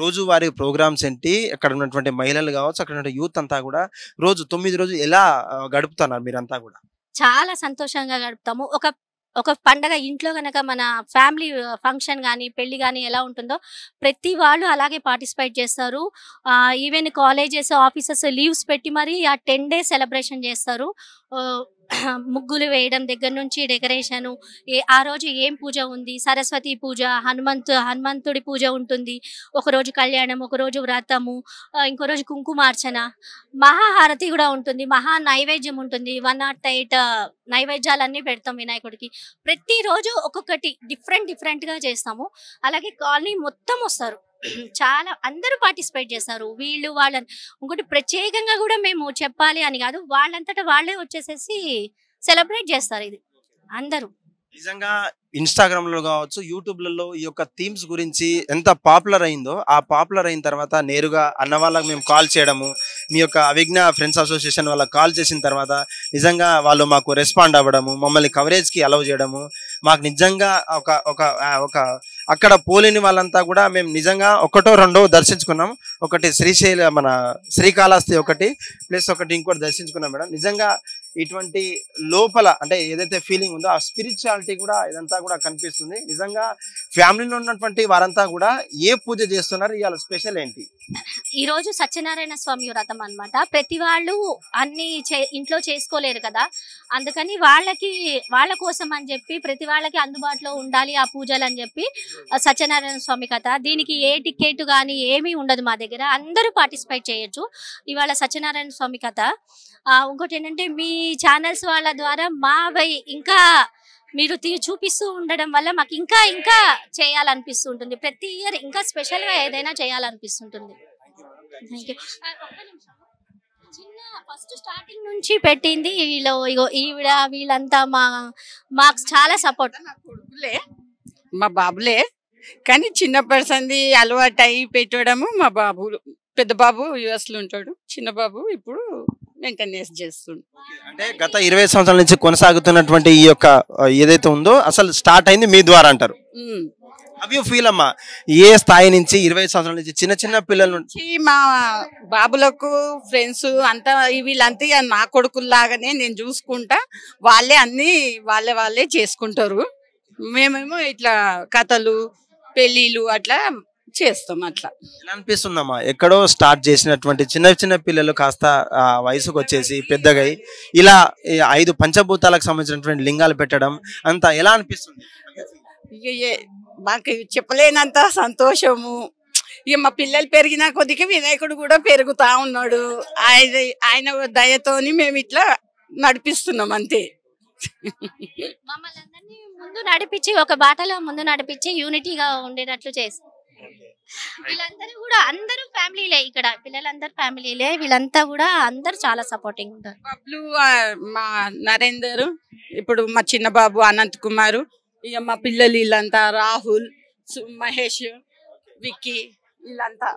రోజువారీ ప్రోగ్రామ్స్ ఏంటి, అక్కడ ఉన్నటువంటి మహిళలు కావచ్చు, అక్కడ ఉన్న యూత్ అంతా కూడా రోజు 9 రోజులు ఎలా గడుపుతున్నారు మీరంతా కూడా? చాలా సంతోషంగా గడుపుతాము. ఒక పండగ ఇంట్లో కనుక మన ఫ్యామిలీ ఫంక్షన్ కానీ పెళ్లి కానీ ఎలా ఉంటుందో ప్రతి వాళ్ళు అలాగే పార్టిసిపేట్ చేస్తారు. ఈవెన్ కాలేజెస్ ఆఫీసెస్ లీవ్స్ పెట్టి మరి ఆ 10 days సెలబ్రేషన్ చేస్తారు. ముగ్గులు వేయడం దగ్గర నుంచి డెకరేషను, ఆ రోజు ఏం పూజ ఉంది, సరస్వతి పూజ, హనుమంతుడి పూజ ఉంటుంది, ఒకరోజు కళ్యాణం, ఒకరోజు వ్రతము, ఇంకో రోజు కుంకుమార్చన, మహాహారతి కూడా ఉంటుంది, మహా నైవేద్యం ఉంటుంది. 108 నైవేద్యాలన్నీ పెడతాం వినాయకుడికి. ప్రతిరోజు ఒక్కొక్కటి డిఫరెంట్గా చేస్తాము. అలాగే కాలనీ మొత్తం వస్తారు, చాలా అందరూ పార్టిసిపేట్ చేస్తారు. వీళ్ళు వాళ్ళని ఇంకోటి ప్రత్యేకంగా కూడా మేము చెప్పాలి అని కాదు, వాళ్ళంతటా వాళ్ళే వచ్చేసేసి సెలబ్రేట్ చేస్తారు ఇది అందరూ. నిజంగా ఇన్స్టాగ్రామ్ లో కావచ్చు, యూట్యూబ్లలో ఈ యొక్క థీమ్స్ గురించి ఎంత పాపులర్ అయిందో, ఆ పాపులర్ అయిన తర్వాత నేరుగా అన్న వాళ్ళకి మేము కాల్ చేయడము, మీ యొక్క అవిజ్ఞ ఫ్రెండ్స్ అసోసియేషన్ వాళ్ళకి కాల్ చేసిన తర్వాత నిజంగా వాళ్ళు మాకు రెస్పాండ్ అవ్వడము, మమ్మల్ని కవరేజ్కి అలౌ చేయడము, మాకు నిజంగా ఒక అక్కడ పోలేని వాళ్ళంతా కూడా మేము నిజంగా ఒకటో రెండో దర్శించుకున్నాం. ఒకటి శ్రీశైల మన శ్రీకాళహస్తి ఒకటి ప్లస్ ఒకటి ఇంకోటి దర్శించుకున్నాం మేడం. నిజంగా ఇటువంటి లోపల అంటే ఏదైతే ఫీలింగ్ ఉందో ఆ స్పిరిచువాలిటీ కూడా ఇదంతా కూడా కనిపిస్తుంది. నిజంగా ఫ్యామిలీలో ఉన్నటువంటి వారంతా కూడా ఏ పూజ చేస్తున్నారు, ఇవాళ స్పెషల్ ఏంటి? ఈ రోజు సత్యనారాయణ స్వామి వ్రతం అన్నమాట. ప్రతి వాళ్ళు అన్ని ఇంట్లో చేసుకోలేరు కదా, అందుకని వాళ్ళ కోసం అని చెప్పి ప్రతి వాళ్ళకి అందుబాటులో ఉండాలి ఆ పూజలు అని చెప్పి సత్యనారాయణ స్వామి కథ. దీనికి ఏ టికెట్ కానీ ఏమీ ఉండదు మా దగ్గర, అందరూ పార్టిసిపేట్ చేయొచ్చు. ఇవాళ సత్యనారాయణ స్వామి కథ. ఇంకోటి ఏంటంటే మీ ఛానల్స్ వాళ్ళ ద్వారా ఇంకా మీరు చూపిస్తూ ఉండడం వల్ల మాకు ఇంకా చేయాలనిపిస్తూ ఉంటుంది. ప్రతి ఇయర్ ఇంకా స్పెషల్గా ఏదైనా చేయాలనిపిస్తుంటుంది. చిన్న ఫస్ట్ స్టార్టింగ్ నుంచి పెట్టింది వీళ్ళంతా మాకు చాలా సపోర్ట్. మా బాబులే కానీ చిన్న పర్సన్ది అలవాటు అయి పెట్టడము. మా బాబు పెద్ద బాబు యుఎస్ లో ఉంటాడు, చిన్న బాబు ఇప్పుడు మెయింటెనెన్స్ చేస్తుండు. అంటే గత 20 సంవత్సరాల నుంచి కొనసాగుతున్నటువంటి ఈ యొక్క ఏదైతే ఉందో అసలు స్టార్ట్ అయింది మీ ద్వారా అంటారు. అవి ఫీల్ అమ్మా, ఏ స్థాయి నుంచి 20 సంవత్సరాల నుంచి చిన్న పిల్లల నుంచి మా బాబులకు ఫ్రెండ్స్ అంతా వీళ్ళంతా నా కొడుకుల్లాగానే నేను చూసుకుంటా, వాళ్ళే అన్ని వాళ్ళే చేసుకుంటారు. మేమేమో ఇట్లా కథలు పెళ్ళిళ్ళు అట్లా చేస్తాం. అట్లా ఎలా అనిపిస్తుందమ్మా, ఎక్కడో స్టార్ట్ చేసినటువంటి చిన్న పిల్లలు కాస్త వయసుకు వచ్చేసి పెద్దగా ఇలా 5 పంచభూతాలకు సంబంధించినటువంటి లింగాలు పెట్టడం అంతా ఎలా అనిపిస్తుంది? మాకు చెప్పలేనంత సంతోషము. ఇక మా పిల్లలు పెరిగిన కొద్దిగా వినాయకుడు కూడా పెరుగుతా ఉన్నాడు. ఆయన దయతోని మేము ఇట్లా నడిపిస్తున్నాం అంతే. మమ్మల్ని అందరినీ ముందు నడిపించి ఒక బాటలో ముందు నడిపించి యూనిటీగా ఉండేటట్లు చేసి వీళ్ళందరూ కూడా అందరూ ఫ్యామిలీలే, ఇక్కడ పిల్లలందరూ ఫ్యామిలీలే, వీళ్ళంతా కూడా అందరూ చాలా సపోర్టింగ్ ఉంటారు. బాబులు మా నరేందర్, ఇప్పుడు మా చిన్న బాబు అనంత్ కుమారు, ఇక మా పిల్లలు వీళ్ళంతా రాహుల్, మహేష్, విక్కీ వీళ్ళంతా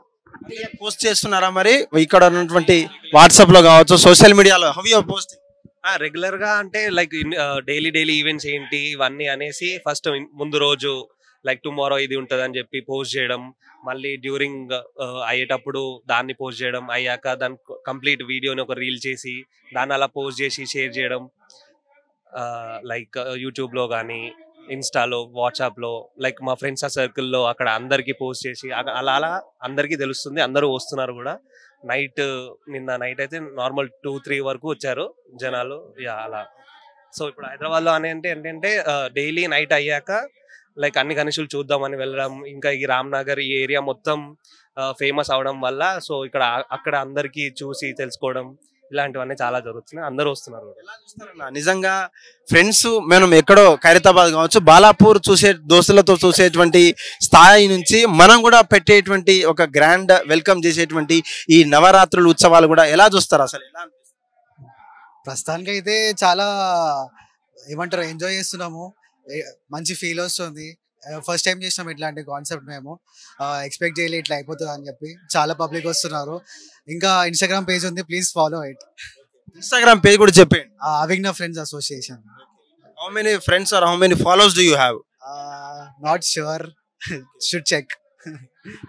పోస్ట్ చేస్తున్నారా మరి ఇక్కడ ఉన్నటువంటి వాట్సాప్ లో కావచ్చు, సోషల్ మీడియాలో? How you are posting? Regular గా అంటే లైక్ డైలీ ఈవెంట్స్ ఏంటి ఇవన్నీ అనేసి ఫస్ట్ ముందు రోజు లైక్ టుమారో ఇది ఉంటుంది అని చెప్పి పోస్ట్ చేయడం, మళ్ళీ డ్యూరింగ్ అయ్యేటప్పుడు దాన్ని పోస్ట్ చేయడం, అయ్యాక దాని కంప్లీట్ వీడియోని ఒక రీల్ చేసి దాన్ని అలా పోస్ట్ చేసి షేర్ చేయడం, లైక్ యూట్యూబ్లో కానీ ఇన్స్టాలో వాట్సాప్లో లైక్ మా ఫ్రెండ్స్ సర్కిల్లో అక్కడ అందరికీ పోస్ట్ చేసి అలా అందరికీ తెలుస్తుంది. అందరూ వస్తున్నారు కూడా. నిన్న నైట్ అయితే నార్మల్ 2-3 వరకు వచ్చారు జనాలు. అలా సో ఇప్పుడు హైదరాబాద్లో ఏంటంటే డైలీ నైట్ అయ్యాక లైక్ అన్ని గణేశులు చూద్దామని వెళ్ళడం, ఇంకా ఈ రామ్నగర్ ఈ ఏరియా మొత్తం ఫేమస్ అవడం వల్ల సో అక్కడ అందరికీ చూసి తెలుసుకోవడం ఇలాంటివన్నీ చాలా జరుగుతున్నాయి. అందరూ వస్తున్నారు. నిజంగా ఫ్రెండ్స్ మనం ఎక్కడో ఖైరతాబాద్ కావచ్చు, బాలాపూర్ దోస్తులతో చూసేటువంటి స్థాయి నుంచి మనం కూడా పెట్టేటువంటి ఒక గ్రాండ్ వెల్కమ్ చేసేటువంటి ఈ నవరాత్రుల ఉత్సవాలు కూడా ఎలా చూస్తారు అసలు? ఎలా ప్రస్తుతానికి అయితే చాలా ఏమంటారు ఎంజాయ్ చేస్తున్నాము, మంచి ఫీల్ వస్తుంది. ఫస్ట్ టైం చేసినాం ఇట్లాంటి కాన్సెప్ట్. మేము ఎక్స్పెక్ట్ చేయలే ఇట్లా అయిపోతుంది అని చెప్పి. చాలా పబ్లిక్ వస్తున్నారు. ఇంకా ఇన్స్టాగ్రామ్ పేజ్ ఉంది, please follow it. Instagram page కూడా చెప్పండి. Avijna friends association. How many friends are how many followers do you have? Not sure, should చెక్.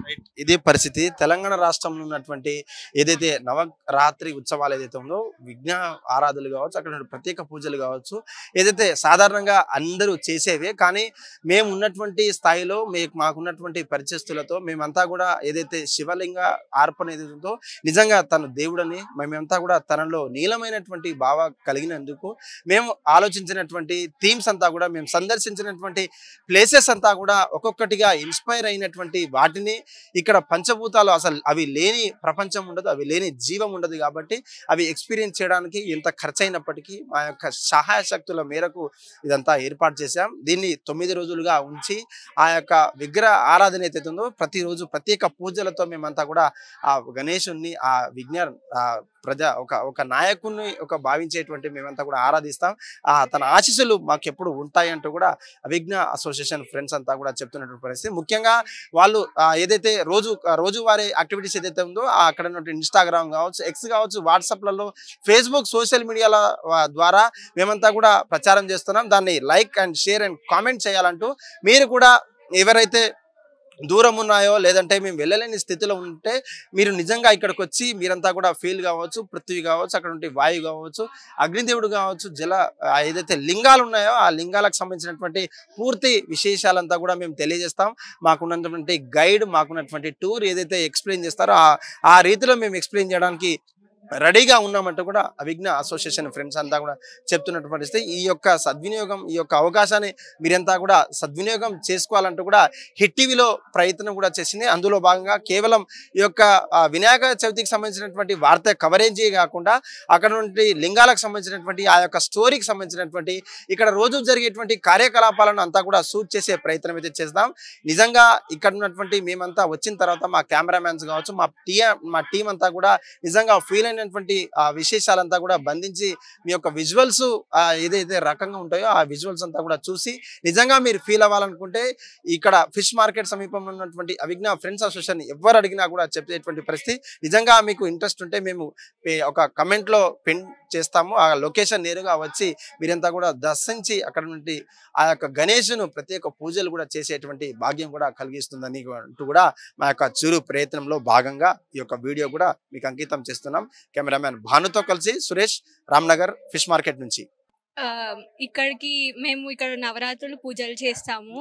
రైట్. ఇదే పరిస్థితి తెలంగాణ రాష్ట్రంలో ఉన్నటువంటి ఏదైతే నవరాత్రి ఉత్సవాలు ఏదైతే ఉందో విఘ్న ఆరాధనలు కావచ్చు, అక్కడ ఉన్న ప్రత్యేక పూజలు కావచ్చు, ఏదైతే సాధారణంగా అందరూ చేసేవే. కానీ మేము ఉన్నటువంటి స్థాయిలో మాకున్నటువంటి పరిచయస్తులతో మేమంతా కూడా ఏదైతే శివలింగ అర్పణ ఏదైతే ఉందో నిజంగా తను దేవుడని మేమంతా కూడా తనలో నీలమైనటువంటి భావ కలిగినందుకు మేము ఆలోచించినటువంటి థీమ్స్ అంతా కూడా మేము సందర్శించినటువంటి ప్లేసెస్ అంతా కూడా ఒక్కొక్కటిగా ఇన్స్పైర్ అయినటువంటి వాటిని ఇక్కడ పంచభూతాలు అసలు అవి లేని ప్రపంచం ఉండదు, అవి లేని జీవం ఉండదు. కాబట్టి అవి ఎక్స్పీరియన్స్ చేయడానికి ఎంత ఖర్చు అయినప్పటికీ మా యొక్క సహాయ శక్తుల మేరకు ఇదంతా ఏర్పాటు చేశాం. దీన్ని 9 రోజులుగా ఉంచి ఆ యొక్క విగ్రహ ఆరాధన ఏదైతే ఉందో ప్రతిరోజు ప్రత్యేక పూజలతో మేమంతా కూడా ఆ గణేశుణ్ణి ఆ ఒక నాయకుడిని భావించేటువంటి మేమంతా కూడా ఆరాధిస్తాం. తన ఆశీస్సులు మాకు ఎప్పుడు ఉంటాయంటూ కూడా విఘ్న అసోసియేషన్ ఫ్రెండ్స్ అంతా కూడా చెప్తున్నటువంటి పరిస్థితి. ముఖ్యంగా వాళ్ళు ఏదైతే రోజువారీ యాక్టివిటీస్ ఏదైతే ఉందో అక్కడ ఉన్నటువంటి ఇన్స్టాగ్రామ్ కావచ్చు, ఎక్స్ కావచ్చు, వాట్సాప్లలో, ఫేస్బుక్, సోషల్ మీడియాల ద్వారా మేమంతా కూడా ప్రచారం చేస్తున్నాం. దాన్ని like and share and comment చేయాలంటూ మీరు కూడా ఎవరైతే దూరం ఉన్నాయో లేదంటే మేము వెళ్ళలేని స్థితిలో ఉంటే మీరు నిజంగా ఇక్కడికి వచ్చి మీరంతా కూడా ఫీల్ కావచ్చు, పృథ్వీ కావచ్చు, అక్కడ ఉంటే వాయు కావచ్చు, అగ్నిదేవుడు కావచ్చు, ఏదైతే లింగాలు ఉన్నాయో ఆ లింగాలకు సంబంధించినటువంటి పూర్తి విశేషాలంతా కూడా మేము తెలియజేస్తాం. మాకున్నటువంటి గైడ్, మాకున్నటువంటి టూర్ ఏదైతే ఎక్స్ప్లెయిన్ చేస్తారో ఆ రీతిలో మేము ఎక్స్ప్లెయిన్ చేయడానికి రెడీగా ఉన్నామంటూ కూడా విఘ్న అసోసియేషన్ ఫ్రెండ్స్ అంతా కూడా చెప్తున్నటువంటి పరిస్థితి. ఈ యొక్క సద్వినియోగం, ఈ యొక్క అవకాశాన్ని మీరంతా కూడా సద్వినియోగం చేసుకోవాలంటూ కూడా హిట్ టీవీలో ప్రయత్నం కూడా చేసింది. అందులో భాగంగా కేవలం ఈ యొక్క వినాయక చవితికి సంబంధించినటువంటి వార్త కవరేజీ కాకుండా అక్కడ నుండి లింగాలకు సంబంధించినటువంటి ఆ యొక్క స్టోరీకి సంబంధించినటువంటి ఇక్కడ రోజు జరిగేటువంటి కార్యకలాపాలను అంతా కూడా షూట్ చేసే ప్రయత్నం అయితే చేద్దాం. నిజంగా ఇక్కడ ఉన్నటువంటి మేమంతా వచ్చిన తర్వాత మా కెమెరామ్యాన్స్ కావచ్చు, మా టీం అంతా కూడా నిజంగా ఫీల్ అయినటువంటి విశేషాలంతా కూడా బంధించి మీ యొక్క విజువల్స్ ఏదైతే రకంగా ఉంటాయో ఆ విజువల్స్ అంతా కూడా చూసి నిజంగా మీరు ఫీల్ అవ్వాలనుకుంటే ఇక్కడ ఫిష్ మార్కెట్ సమీపంలో ఉన్నటువంటి విఘ్న ఫ్రెండ్స్ అసోసియేషన్ ఎవరు అడిగినా కూడా చెప్పేటువంటి పరిస్థితి. నిజంగా మీకు ఇంట్రెస్ట్ ఉంటే మేము ఒక కమెంట్లో పిన్ చేస్తాము. ఆ లొకేషన్ నేరుగా వచ్చి మీరంతా కూడా దర్శించి అక్కడ నుండి ఆ యొక్క గణేశును ప్రత్యేక పూజలు కూడా చేసేటువంటి భాగ్యం కూడా కలిగిస్తుందని అంటూ కూడా మా యొక్క చిరు ప్రయత్నంలో భాగంగా ఈ యొక్క వీడియో కూడా మీకు అంకితం చేస్తున్నాం. కెమెరామ్యాన్ భానుతో కలిసి సురేష్, రామ్నగర్ ఫిష్ మార్కెట్ నుంచి. ఇక్కడికి మేము ఇక్కడ నవరాత్రులు పూజలు చేస్తాము.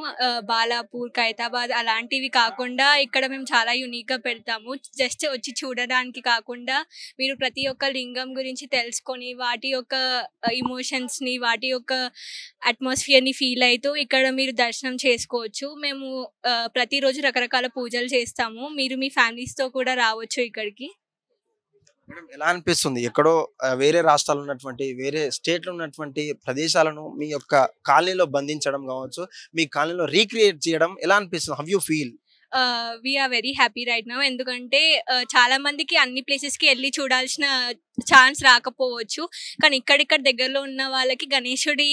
బాలాపూర్, ఖైతాబాద్ అలాంటివి కాకుండా ఇక్కడ మేము చాలా యూనిక్గా పెడతాము. జస్ట్ వచ్చి చూడడానికి కాకుండా మీరు ప్రతి ఒక్క లింగం గురించి తెలుసుకొని వాటి యొక్క ఇమోషన్స్ని, వాటి యొక్క అట్మాస్ఫియర్ని ఫీల్ అవుతూ ఇక్కడ మీరు దర్శనం చేసుకోవచ్చు. మేము ప్రతిరోజు రకరకాల పూజలు చేస్తాము. మీరు మీ ఫ్యామిలీస్తో కూడా రావచ్చు ఇక్కడికి. మేడం, ఎలా అనిపిస్తుంది ఎక్కడో వేరే రాష్ట్రాలు ఉన్నటువంటి వేరే స్టేట్లో ఉన్నటువంటి ప్రదేశాలను మీ యొక్క కాలనీలో బంధించడం కావచ్చు, మీ కాలనీలో రీక్రియేట్ చేయడం ఎలా అనిపిస్తుంది? How you feel? We are very happy right now. ఎందుకంటే చాలా మందికి అన్ని ప్లేసెస్కి వెళ్ళి చూడాల్సిన ఛాన్స్ రాకపోవచ్చు. కానీ ఇక్కడిక్కడ దగ్గరలో ఉన్న వాళ్ళకి గణేశుడి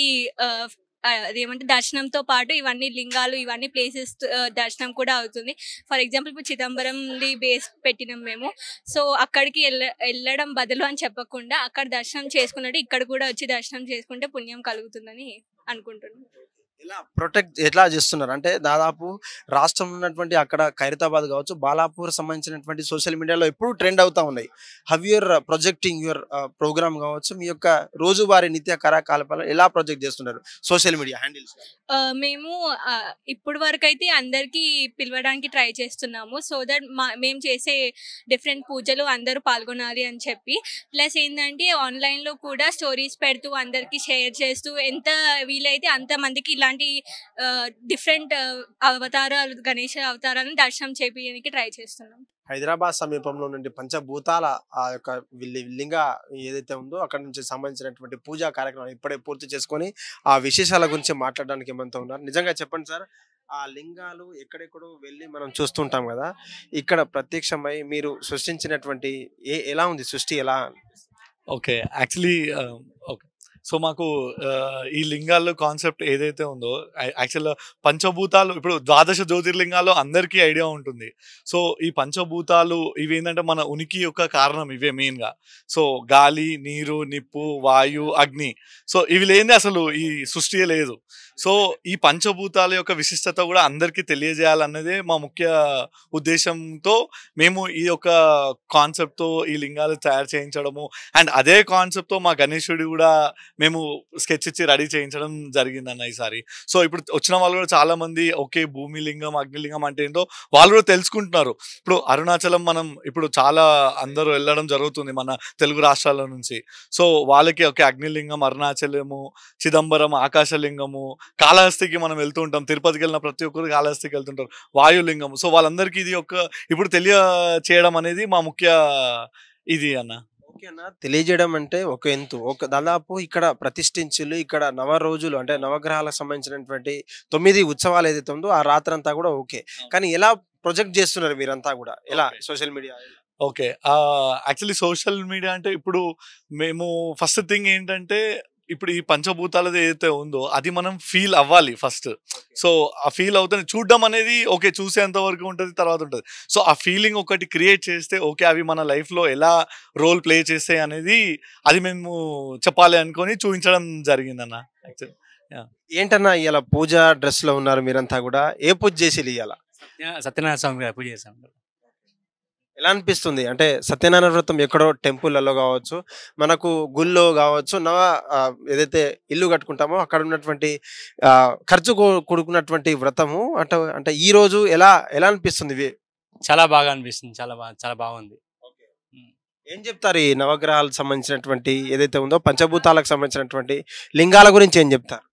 అదేమంటే దర్శనంతో పాటు ఇవన్నీ లింగాలు, ఇవన్నీ ప్లేసెస్ దర్శనం కూడా అవుతుంది. ఫర్ ఎగ్జాంపుల్ ఇప్పుడు చిదంబరంది బేస్ పెట్టినాం మేము. సో అక్కడికి వెళ్ళడం బదులు అని చెప్పకుండా అక్కడ దర్శనం చేసుకున్నట్టు ఇక్కడ కూడా వచ్చి దర్శనం చేసుకుంటే పుణ్యం కలుగుతుందని అనుకుంటున్నాం. ఎట్లా చేస్తున్నారు అంటే దాదాపు రాష్ట్రంలో ఉన్నటువంటి అక్కడ ఖైరతాబాద్ కావచ్చు, బాలాపూర్ సంబంధించినటువంటి సోషల్ మీడియాలో ఎప్పుడు ట్రెండ్ అవుతా ఉన్నాయి. How you're projecting your program కావచ్చు, మీ యొక్క రోజువారీ నిత్య కార్యకలాపాలు ఎలా ప్రొజెక్ట్ చేస్తున్నారు సోషల్ మీడియా హ్యాండిల్స్? మేము ఇప్పుడు వరకు అయితే అందరికీ పిలవడానికి ట్రై చేస్తున్నాము. సో దట్ మేము చేసే డిఫరెంట్ పూజలు అందరూ పాల్గొనాలి అని చెప్పి. ప్లస్ ఏంటంటే ఆన్లైన్లో కూడా స్టోరీస్ పెడుతూ అందరికీ షేర్ చేస్తూ ఎంత వీలైతే అంతమందికి ఇలాంటి డిఫరెంట్ అవతారాలు, గణేష అవతారాలను దర్శనం చేయించడానికి ట్రై చేస్తున్నాం. హైదరాబాద్ సమీపంలో నుండి పంచభూతాల ఆ యొక్క లింగ ఏదైతే ఉందో అక్కడ నుంచి సంబంధించినటువంటి పూజా కార్యక్రమం ఇప్పుడే పూర్తి చేసుకొని ఆ విశేషాల గురించి మాట్లాడడానికి ఏమంతా ఉన్నారు. నిజంగా చెప్పండి సార్, ఆ లింగాలు ఎక్కడెక్కడో వెళ్ళి మనం చూస్తుంటాం కదా, ఇక్కడ ప్రత్యక్షమై మీరు సృష్టించినటువంటి ఎలా ఉంది సృష్టి? ఎలా? ఓకే, యాక్చువల్లీ ఓకే, సో మాకు ఈ లింగాల్లో కాన్సెప్ట్ ఏదైతే ఉందో యాక్చువల్గా పంచభూతాలు ఇప్పుడు ద్వాదశ జ్యోతిర్లింగాల్లో అందరికీ ఐడియా ఉంటుంది. సో ఈ పంచభూతాలు ఇవి ఏంటంటే మన ఉనికి యొక్క కారణం ఇవే మెయిన్గా. సో గాలి, నీరు, నిప్పు, వాయు, అగ్ని. సో ఇవి లేని అసలు ఈ సృష్టియే లేదు. సో ఈ పంచభూతాల యొక్క విశిష్టత కూడా అందరికీ తెలియజేయాలన్నదే మా ముఖ్య ఉద్దేశంతో మేము ఈ యొక్క కాన్సెప్ట్తో ఈ లింగాలు తయారు చేయించడము. అండ్ అదే కాన్సెప్ట్తో మా గణేశుడి కూడా మేము స్కెచ్ ఇచ్చి రెడీ చేయించడం జరిగిందన్న ఈసారి. సో ఇప్పుడు వచ్చిన వాళ్ళు కూడా చాలా మంది ఓకే భూమి లింగం, అగ్నిలింగం అంటే ఏంటో వాళ్ళు కూడా తెలుసుకుంటున్నారు. ఇప్పుడు అరుణాచలం మనం ఇప్పుడు చాలా అందరూ వెళ్ళడం జరుగుతుంది మన తెలుగు రాష్ట్రాల నుంచి. సో వాళ్ళకి ఓకే అగ్నిలింగం, అరుణాచలము, చిదంబరం, ఆకాశలింగము, కాళహస్తికి మనం వెళ్తూ ఉంటాం. తిరుపతికి వెళ్ళిన ప్రతి ఒక్కరు కాళహస్తికి వెళ్తుంటారు, వాయులింగం. సో వాళ్ళందరికీ ఇది ఒక ఇప్పుడు తెలియచేయడం అనేది మా ముఖ్య ఇది అన్న. ఓకే అన్న, తెలియజేయడం అంటే ఒక ఎంతు ఒక దాదాపు ఇక్కడ ప్రతిష్ఠించులు ఇక్కడ 9 రోజులు అంటే నవగ్రహాలకు సంబంధించినటువంటి 9 ఉత్సవాలు ఏదైతే ఉందో ఆ రాత్రంతా కూడా ఓకే. కానీ ఎలా ప్రొజెక్ట్ చేస్తున్నారు మీరంతా కూడా, ఎలా social media? Okay, actually social media అంటే ఇప్పుడు మేము ఫస్ట్ థింగ్ ఏంటంటే ఇప్పుడు ఈ పంచభూతాలది ఏదైతే ఉందో అది మనం ఫీల్ అవ్వాలి ఫస్ట్. సో ఆ ఫీల్ అవుతుంది, చూడడం అనేది ఓకే చూసేంత వరకు ఉంటుంది, తర్వాత ఉంటుంది. సో ఆ ఫీలింగ్ ఒకటి క్రియేట్ చేస్తే ఓకే అవి మన లైఫ్లో ఎలా రోల్ ప్లే చేస్తాయి అనేది అది మేము చెప్పాలి అనుకొని చూపించడం జరిగిందన్న. యాక్చువల్లీ ఏంటన్నా ఇవాళ పూజ డ్రెస్ లో ఉన్నారు మీరంతా కూడా, ఏ పూజ చేసి ఇవాళ? సత్యనారాయణ స్వామి గారి పూజ చేశాం. ఎలా అనిపిస్తుంది అంటే సత్యనారాయణ వ్రతం ఎక్కడో టెంపుల్లలో కావచ్చు, మనకు గుళ్ళో కావచ్చు, ఏదైతే ఇల్లు కట్టుకుంటామో అక్కడ ఉన్నటువంటి ఖర్చు కూడుకున్నటువంటి వ్రతము అంటే ఈ రోజు ఎలా ఎలా అనిపిస్తుంది? చాలా బాగా అనిపిస్తుంది, చాలా బాగుంది. ఏం చెప్తారు ఈ నవగ్రహాలకు సంబంధించినటువంటి ఏదైతే ఉందో పంచభూతాలకు సంబంధించినటువంటి లింగాల గురించి ఏం చెప్తారు?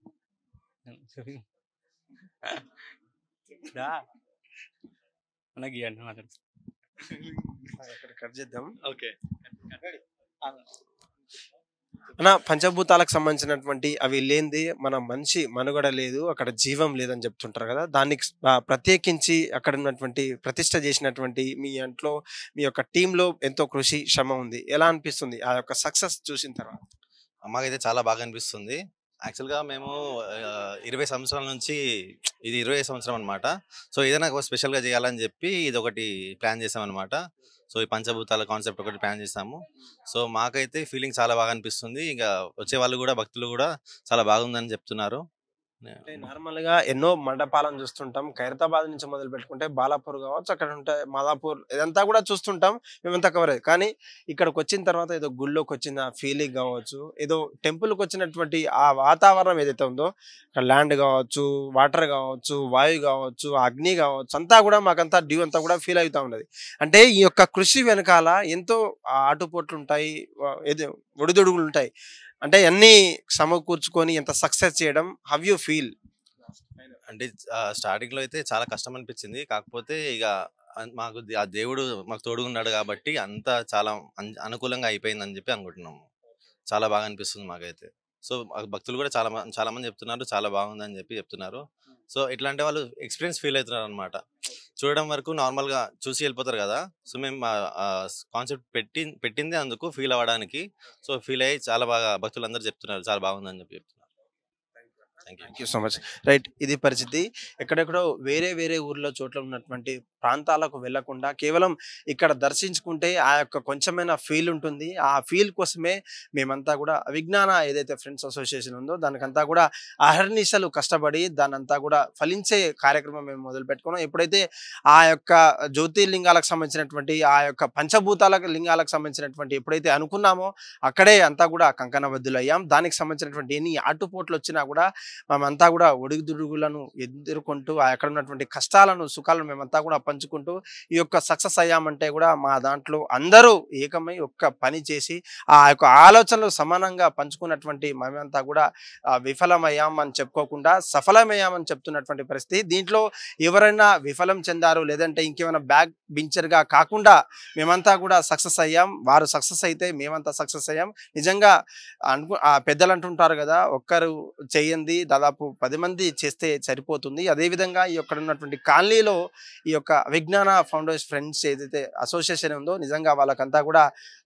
అన్న, పంచభూతాలకు సంబంధించినటువంటి అవి లేనిది మన మనిషి మనుగడ లేదు, అక్కడ జీవం లేదని చెప్తుంటారు కదా. దానికి ప్రత్యేకించి అక్కడ ఉన్నటువంటి ప్రతిష్ట చేసినటువంటి మీ ఇంట్లో మీ యొక్క టీంలో ఎంతో కృషి శ్రమ ఉంది. ఎలా అనిపిస్తుంది ఆ యొక్క సక్సెస్ చూసిన తర్వాత? మాకైతే చాలా బాగా అనిపిస్తుంది. యాక్చువల్గా మేము 20 సంవత్సరాల నుంచి ఇది 20 సంవత్సరం అనమాట. సో ఏదైనా స్పెషల్గా చేయాలని చెప్పి ఇది ఒకటి ప్లాన్ చేసామన్నమాట. సో ఈ పంచభూతాల కాన్సెప్ట్ ఒకటి ప్లాన్ చేసాము. సో మాకైతే ఫీలింగ్ చాలా బాగా అనిపిస్తుంది. ఇంకా వచ్చే వాళ్ళు కూడా భక్తులు కూడా చాలా బాగుందని చెప్తున్నారు. నార్మల్ గా ఎన్నో మండపాలను చూస్తుంటాం, ఖైరతాబాద్ నుంచి మొదలు పెట్టుకుంటే బాలాపూర్ కావచ్చు, అక్కడ ఉంటే మాదాపూర్, ఇదంతా కూడా చూస్తుంటాం మేమంతా కవర్ అయ్యి. కానీ ఇక్కడికి వచ్చిన తర్వాత ఏదో గుళ్ళోకి వచ్చిన ఫీలింగ్ కావచ్చు, ఏదో టెంపుల్కి వచ్చినటువంటి ఆ వాతావరణం ఏదైతే ఉందో ల్యాండ్ కావచ్చు, వాటర్ కావచ్చు, వాయు కావచ్చు, అగ్ని కావచ్చు, అంతా కూడా మాకంతా డ్యూ అంతా కూడా ఫీల్ అవుతా ఉన్నది. అంటే ఈ యొక్క కృషి వెనకాల ఎంతో ఆటుపోట్లు ఉంటాయి, ఏదో ఒడిదొడుగులు ఉంటాయి. అంటే అన్ని సమకూర్చుకొని ఎంత సక్సెస్ చేయడం, హౌ యూ ఫీల్? అంటే స్టార్టింగ్ లో అయితే చాలా కష్టం అనిపించింది. కాకపోతే ఇక మాకు ఆ దేవుడు మాకు తోడుగున్నాడు కాబట్టి అంతా చాలా అనుకూలంగా అయిపోయిందని చెప్పి అనుకుంటున్నాము. చాలా బాగా అనిపిస్తుంది మాకైతే. సో భక్తులు కూడా చాలా మంది చెప్తున్నారు చాలా బాగుందని చెప్పి చెప్తున్నారు. సో ఇట్లాంటి వాళ్ళు ఎక్స్పీరియన్స్ ఫీల్ అవుతున్నారు అనమాట. చూడడం వరకు నార్మల్గా చూసి వెళ్ళిపోతారు కదా. సో మేము కాన్సెప్ట్ పెట్టింది అందుకు ఫీల్ అవ్వడానికి. సో ఫీల్ అయ్యి చాలా బాగా భక్తులందరూ చెప్తున్నారు చాలా బాగుందని చెప్పి చెప్తున్నారు. Thank you so much. Right, ఇది పరిస్థితి. ఎక్కడెక్కడో వేరే వేరే ఊర్లో చోట్ల ఉన్నటువంటి ప్రాంతాలకు వెళ్లకుండా కేవలం ఇక్కడ దర్శించుకుంటే ఆ యొక్క కొంచెమైనా ఫీల్ ఉంటుంది. ఆ ఫీల్ కోసమే మేమంతా కూడా విజ్ఞాన ఏదైతే ఫ్రెండ్స్ అసోసియేషన్ ఉందో దానికంతా కూడా అహర్నిశలు కష్టపడి దానంతా కూడా ఫలించే కార్యక్రమం మేము మొదలు పెట్టుకున్నాం. ఎప్పుడైతే ఆ యొక్క జ్యోతిర్లింగాలకు సంబంధించినటువంటి ఆ యొక్క పంచభూతాల లింగాలకు సంబంధించినటువంటి ఎప్పుడైతే అనుకున్నామో అక్కడే అంతా కూడా కంకణబద్దులు అయ్యాం. దానికి సంబంధించినటువంటి ఎన్ని ఆటుపోట్లు వచ్చినా కూడా మేమంతా కూడా ఒడిదుడుగులను ఎదుర్కొంటూ అక్కడ ఉన్నటువంటి కష్టాలను సుఖాలను మేమంతా కూడా పంచుకుంటూ ఈ యొక్క సక్సెస్ అయ్యామంటే కూడా మా దాంట్లో అందరూ ఏకమై ఒక్క పని చేసి ఆ యొక్క ఆలోచనలు సమానంగా పంచుకున్నటువంటి మేమంతా కూడా విఫలమయ్యామని చెప్పుకోకుండా సఫలమయ్యామని చెప్తున్నటువంటి పరిస్థితి. దీంట్లో ఎవరైనా విఫలం చెందారు లేదంటే ఇంకేమైనా బ్యాక్ బెంచర్గా కాకుండా మేమంతా కూడా సక్సెస్ అయ్యాం. వారు సక్సెస్ అయితే మేమంతా సక్సెస్ అయ్యాం. నిజంగా పెద్దలు అంటుంటారు కదా, ఒక్కరు చెయ్యంది దాదాపు 10 మంది చేస్తే సరిపోతుంది. అదేవిధంగా ఈ యొక్క ఉన్నటువంటి కాలనీలో ఈ యొక్క విజ్ఞాన ఫౌండేషన్ ఫ్రెండ్స్ ఏదైతే అసోసియేషన్ ఉందో నిజంగా వాళ్ళకంతా కూడా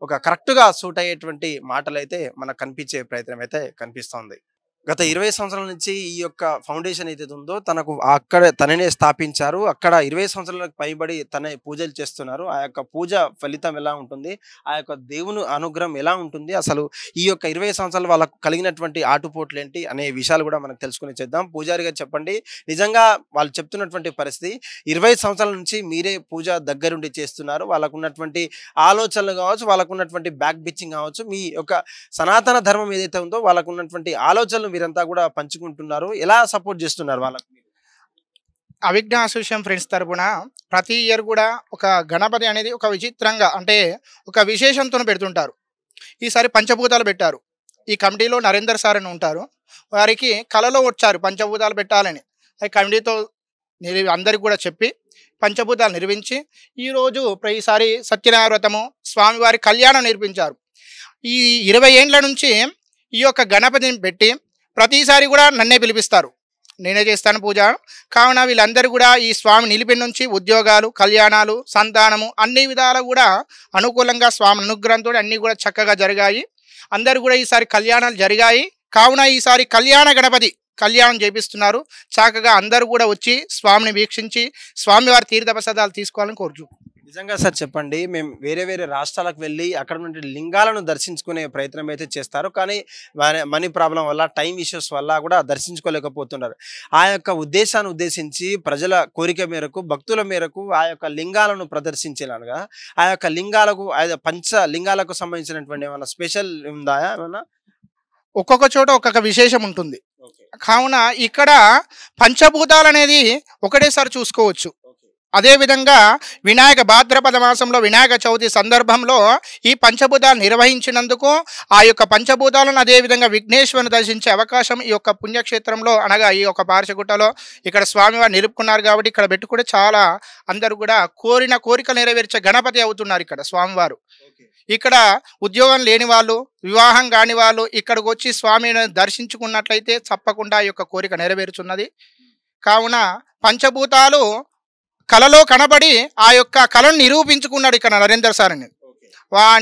ఒక కరెక్ట్‌గా సూట్ అయ్యేటువంటి మాటలైతే మనకు కనిపించే ప్రయత్నం అయితే కనిపిస్తోంది. గత 20 సంవత్సరాల నుంచి ఈ యొక్క ఫౌండేషన్ ఏదైతే ఉందో తనకు అక్కడ తననే స్థాపించారు. అక్కడ 20 సంవత్సరాలకు పైబడి తనే పూజలు చేస్తున్నారు. ఆ యొక్క పూజ ఫలితం ఎలా ఉంటుంది, ఆ యొక్క దేవుని అనుగ్రహం ఎలా ఉంటుంది, అసలు ఈ యొక్క 20 సంవత్సరాలు వాళ్ళకు కలిగినటువంటి ఆటుపోట్లు ఏంటి అనే విషయాలు కూడా మనకు తెలుసుకుని చేద్దాం. పూజారి గారు చెప్పండి, నిజంగా వాళ్ళు చెప్తున్నటువంటి పరిస్థితి 20 సంవత్సరాల నుంచి మీరే పూజ దగ్గరుండి చేస్తున్నారు. వాళ్ళకు ఉన్నటువంటి ఆలోచనలు కావచ్చు, వాళ్ళకు ఉన్నటువంటి బ్యాక్ బిచ్చింగ్ కావచ్చు, మీ యొక్క సనాతన ధర్మం ఏదైతే ఉందో వాళ్ళకు ఉన్నటువంటి ఆలోచనలు మీరంతా కూడా పంచుకుంటున్నారు. ఎలా సపోర్ట్ చేస్తున్నారు వాళ్ళకు? అవిజ్ఞ అసోసియేషన్ ఫ్రెండ్స్ తరపున ప్రతి ఇయర్ కూడా ఒక గణపతి అనేది ఒక విచిత్రంగా అంటే ఒక విశేషంతో పెడుతుంటారు. ఈసారి పంచభూతాలు పెట్టారు. ఈ కమిటీలో నరేందర్ సార్ అని ఉంటారు. వారికి కలలో వచ్చారు పంచభూతాలు పెట్టాలని. ఆ కమిటీతో అందరికి కూడా చెప్పి పంచభూతాలు నిర్మించి ఈరోజు ఈసారి సత్యనారాయణ వ్రతము స్వామివారి కళ్యాణం నిర్మించారు. ఈ 20 ఏండ్ల నుంచి ఈ యొక్క గణపతిని పెట్టి ప్రతిసారి కూడా నన్నే పిలిపిస్తారు, నేనే చేస్తాను పూజ. కావున వీళ్ళందరూ కూడా ఈ స్వామి నిలిపిన నుంచి ఉద్యోగాలు, కళ్యాణాలు, సంతానము అన్ని విధాలు కూడా అనుకూలంగా స్వామి అనుగ్రహంతో అన్నీ కూడా చక్కగా జరిగాయి. అందరూ కూడా ఈసారి కళ్యాణాలు జరిగాయి. కావున ఈసారి కళ్యాణ గణపతి కళ్యాణం చేపిస్తున్నారు. చక్కగా అందరూ కూడా వచ్చి స్వామిని వీక్షించి స్వామివారి తీర్థప్రసాదాలు తీసుకోవాలని కోరుచు. నిజంగా సార్ చెప్పండి, మేము వేరే వేరే రాష్ట్రాలకు వెళ్ళి అక్కడ నుండి లింగాలను దర్శించుకునే ప్రయత్నం అయితే చేస్తారు. కానీ మనీ ప్రాబ్లం వల్ల, టైం ఇష్యూస్ వల్ల కూడా దర్శించుకోలేకపోతున్నారు. ఆ యొక్క ఉద్దేశాన్ని ఉద్దేశించి ప్రజల కోరిక మేరకు, భక్తుల మేరకు ఆ యొక్క లింగాలను ప్రదర్శించేలాగా ఆ యొక్క లింగాలకు పంచ లింగాలకు సంబంధించినటువంటి ఏమైనా స్పెషల్ ఉందా? ఏమన్నా ఒక్కొక్క చోట ఒక్కొక్క విశేషం ఉంటుంది. కావున ఇక్కడ పంచభూతాలు అనేది ఒకటేసారి చూసుకోవచ్చు. అదేవిధంగా వినాయక భాద్రపద మాసంలో వినాయక చవితి సందర్భంలో ఈ పంచభూతాలు నిర్వహించినందుకు ఆ యొక్క పంచభూతాలను అదేవిధంగా విఘ్నేశ్వరుని దర్శించే అవకాశం ఈ యొక్క పుణ్యక్షేత్రంలో అనగా ఈ యొక్క పార్శగుట్టలో ఇక్కడ స్వామివారు నిలుపుకున్నారు. కాబట్టి ఇక్కడ పెట్టుకుంటే చాలా అందరూ కూడా కోరిన కోరికలు నెరవేర్చే గణపతి అవుతున్నారు ఇక్కడ స్వామివారు. ఇక్కడ ఉద్యోగం లేని వాళ్ళు, వివాహం కాని వాళ్ళు ఇక్కడికి వచ్చి స్వామిని దర్శించుకున్నట్లయితే తప్పకుండా ఈ యొక్క కోరిక నెరవేరుచున్నది. కావున పంచభూతాలు కళలో కనబడి ఆ యొక్క కళను నిరూపించుకున్నాడు ఇక్కడ నరేందర్ సార్ అని.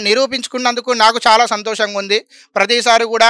నిరూపించుకున్నందుకు నాకు చాలా సంతోషంగా ఉంది. ప్రతిసారి కూడా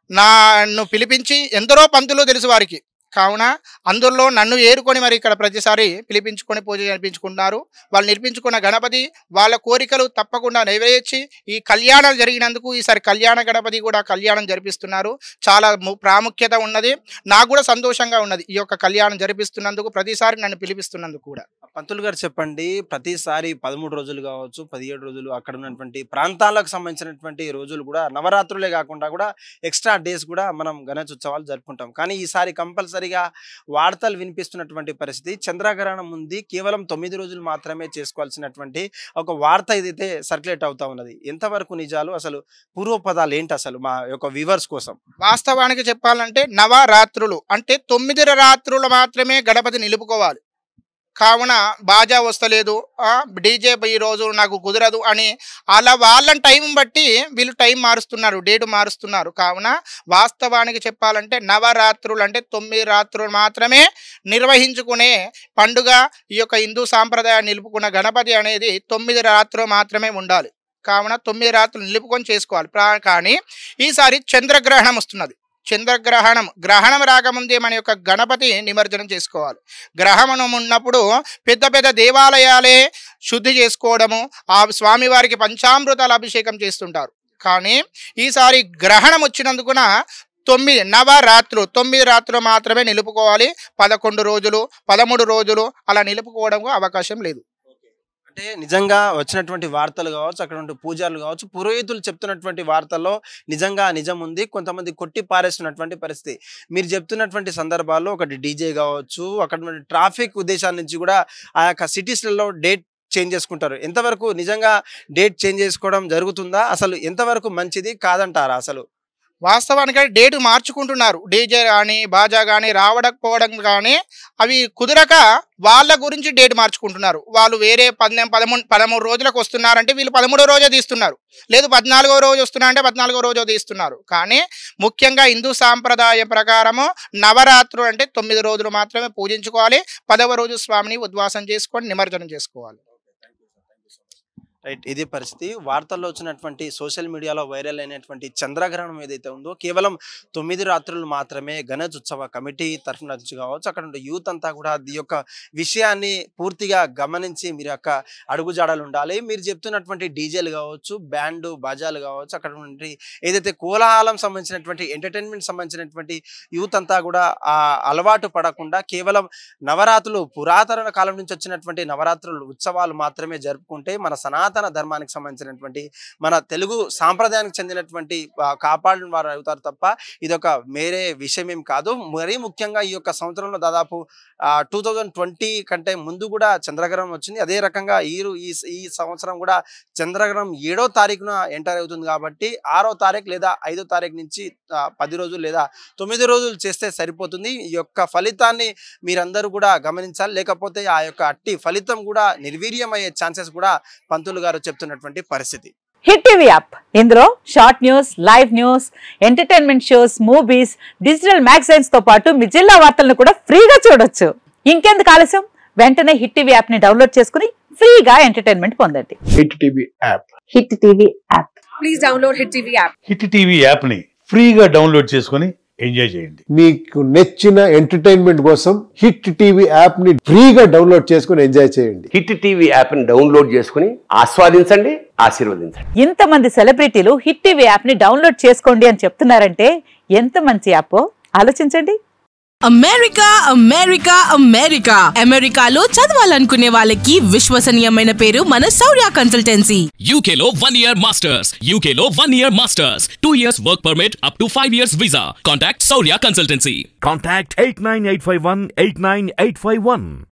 నన్ను పిలిపించి ఎందరో పంతులు తెలుసు వారికి. కావున అందులో నన్ను ఏరుకొని మరి ఇక్కడ ప్రతిసారి పిలిపించుకొని పూజ జరిపించుకున్నారు. వాళ్ళు నిర్మించుకున్న గణపతి వాళ్ళ కోరికలు తప్పకుండా నెరవేర్చి ఈ కళ్యాణాలు జరిగినందుకు ఈసారి కళ్యాణ గణపతి కూడా కళ్యాణం జరిపిస్తున్నారు. చాలా ప్రాముఖ్యత ఉన్నది. నాకు కూడా సంతోషంగా ఉన్నది ఈ యొక్క కళ్యాణం జరిపిస్తున్నందుకు, ప్రతిసారి నన్ను పిలిపిస్తున్నందుకు కూడా. పంతులు గారు చెప్పండి, ప్రతిసారి 13 రోజులు కావచ్చు, 17 రోజులు అక్కడ ఉన్నటువంటి ప్రాంతాలకు సంబంధించినటువంటి రోజులు కూడా నవరాత్రులే కాకుండా కూడా ఎక్స్ట్రా డేస్ కూడా మనం గణేష్ ఉత్సవాలు జరుపుకుంటాం. కానీ ఈసారి కంపల్సరీగా వార్తలు వినిపిస్తున్నటువంటి పరిస్థితి, చంద్రగ్రహణం ఉంది, కేవలం 9 రోజులు మాత్రమే చేసుకోవాల్సినటువంటి ఒక వార్త ఏదైతే సర్క్యులేట్ అవుతా ఉన్నది. ఎంతవరకు నిజాలు, అసలు పూర్వపదాలు ఏంటి అసలు మా యొక్క వ్యూవర్స్ కోసం? వాస్తవానికి చెప్పాలంటే నవరాత్రులు అంటే 9 రాత్రులు మాత్రమే గణపతి నిలుపుకోవాలి. కావున బాజా వస్తలేదు, డీజే ఈరోజు నాకు కుదరదు అని అలా వాళ్ళని టైం బట్టి వీళ్ళు టైం మారుస్తున్నారు, డేటు మారుస్తున్నారు. కావున వాస్తవానికి చెప్పాలంటే నవరాత్రులు అంటే 9 రాత్రులు మాత్రమే నిర్వహించుకునే పండుగ. ఈ యొక్క హిందూ సాంప్రదాయాన్ని నిలుపుకున్న గణపతి అనేది 9 రాత్రులు మాత్రమే ఉండాలి. కావున 9 రాత్రులు నిలుపుకొని చేసుకోవాలి. కానీ ఈసారి చంద్రగ్రహణం వస్తున్నది. గ్రహణం రాకముందే మన యొక్క గణపతి నిమజ్జనం చేసుకోవాలి. గ్రహణం ఉన్నప్పుడు పెద్ద పెద్ద దేవాలయాలే శుద్ధి చేసుకోవడము, ఆ స్వామివారికి పంచామృతాల అభిషేకం చేస్తుంటారు. కానీ ఈసారి గ్రహణం వచ్చినందుకున 9 రాత్రులు మాత్రమే నిలుపుకోవాలి. 11 రోజులు 13 రోజులు అలా నిలుపుకోవడం అవకాశం లేదు. అంటే నిజంగా వచ్చినటువంటి వార్తలు కావచ్చు, అక్కడ ఉండే పూజారులు కావచ్చు, పురోహితులు చెప్తున్నటువంటి వార్తల్లో నిజంగా నిజం ఉంది. కొంతమంది కొట్టి పారేస్తున్నటువంటి పరిస్థితి. మీరు చెప్తున్నటువంటి సందర్భాల్లో ఒకటి డీజే కావచ్చు, అక్కడ ట్రాఫిక్ ఉద్దేశాల నుంచి కూడా ఆ యొక్క సిటీస్లలో డేట్ చేంజ్ చేసుకుంటారు. ఎంతవరకు నిజంగా డేట్ చేంజ్ చేసుకోవడం జరుగుతుందా? అసలు ఎంతవరకు మంచిది కాదంటారా? అసలు వాస్తవానికి డేటు మార్చుకుంటున్నారు. డీజే కానీ బాజా కానీ రావడకపోవడం కానీ అవి కుదరక వాళ్ళ గురించి డేట్ మార్చుకుంటున్నారు. వాళ్ళు వేరే 13 రోజులకు వస్తున్నారంటే వీళ్ళు 13వ రోజే తీస్తున్నారు, లేదు 14వ రోజు వస్తున్నారంటే 14వ రోజు తీస్తున్నారు. కానీ ముఖ్యంగా హిందూ సాంప్రదాయ ప్రకారము నవరాత్రులు అంటే 9 రోజులు మాత్రమే పూజించుకోవాలి. 10వ రోజు స్వామిని ఉద్వాసం చేసుకొని నిమజ్జనం చేసుకోవాలి. రైట్, ఇది పరిస్థితి. వార్తల్లో వచ్చినటువంటి సోషల్ మీడియాలో వైరల్ అయినటువంటి చంద్రగ్రహణం ఏదైతే ఉందో కేవలం 9 రాత్రులు మాత్రమే గణేష్ ఉత్సవ కమిటీ తరఫున నుంచి కావచ్చు, అక్కడ ఉండే యూత్ అంతా కూడా ఈ యొక్క విషయాన్ని పూర్తిగా గమనించి మీరు యొక్క అడుగుజాడలు ఉండాలి. మీరు చెప్తున్నటువంటి డీజేలు కావచ్చు, బ్యాండ్ బాజాలు కావచ్చు, అక్కడ నుండి ఏదైతే కోలాహలం సంబంధించినటువంటి ఎంటర్టైన్మెంట్ సంబంధించినటువంటి యూత్ అంతా కూడా ఆ అలవాటు పడకుండా కేవలం నవరాత్రులు పురాతన కాలం నుంచి వచ్చినటువంటి నవరాత్రులు ఉత్సవాలు మాత్రమే జరుపుకుంటే మన సనాతన ధర్మానికి సంబంధించినటువంటి మన తెలుగు సాంప్రదాయానికి చెందినటువంటి కాపాడిన వారు అవుతారు తప్ప ఇదొక వేరే విషయం ఏం కాదు. మరీ ముఖ్యంగా ఈ యొక్క సంవత్సరంలో దాదాపు 2020 కంటే ముందు కూడా చంద్రగ్రహణం వచ్చింది. అదే రకంగా ఈ సంవత్సరం కూడా చంద్రగ్రహణం 7వ తారీఖున ఎంటర్ అవుతుంది కాబట్టి 6వ తారీఖు లేదా 5వ తారీఖు నుంచి 10 రోజులు లేదా 9 రోజులు చేస్తే సరిపోతుంది. ఈ యొక్క ఫలితాన్ని మీరందరూ కూడా గమనించాలి, లేకపోతే ఆ యొక్క అట్టి ఫలితం కూడా నిర్వీర్యమయ్యే ఛాన్సెస్ కూడా పంతులు గారు చెప్తున్నటువంటి పరిస్థితి. హిట్ టీవీ యాప్, ఇందులో short news, live news, entertainment shows, movies, digital magazines తో పాటు మీ జిల్లా వార్తలను కూడా ఫ్రీగా చూడొచ్చు. ఇంకెందుకు ఆలస్యం, వెంటనే హిట్ టీవీ యాప్ ని డౌన్లోడ్ చేసుకుని ఫ్రీగా ఎంటర్టైన్మెంట్ పొందండి. Hit TV app, hit TV app, please download hit TV app. Hit TV app ని ఫ్రీగా డౌన్లోడ్ చేసుకుని ఎంజాయ్ చేయండి. మీకు నచ్చిన ఎంటర్టైన్మెంట్ కోసం హిట్ టీవీ యాప్ ని ఫ్రీగా డౌన్లోడ్ చేసుకుని ఎంజాయ్ చేయండి. హిట్ టీవీ యాప్ ని డౌన్లోడ్ చేసుకుని ఆస్వాదించండి, ఆశీర్వదించండి. ఇంతమంది సెలబ్రిటీలు హిట్ టీవీ యాప్ ని డౌన్లోడ్ చేసుకోండి అని చెప్తున్నారంటే ఎంత మంచి యాప్ ఆలోచించండి. అమెరికా అమెరికా అమెరికా అమెరికాలో చదవాలనుకునే వాళ్ళకి విశ్వసనీయమైన పేరు మన శౌర్య కన్సల్టెన్సీ. UK లో 1 year masters, UK లో 1 year masters, 2 years work permit up to 5 years visa. Contact Saurya Consultancy. Contact 89851 89851.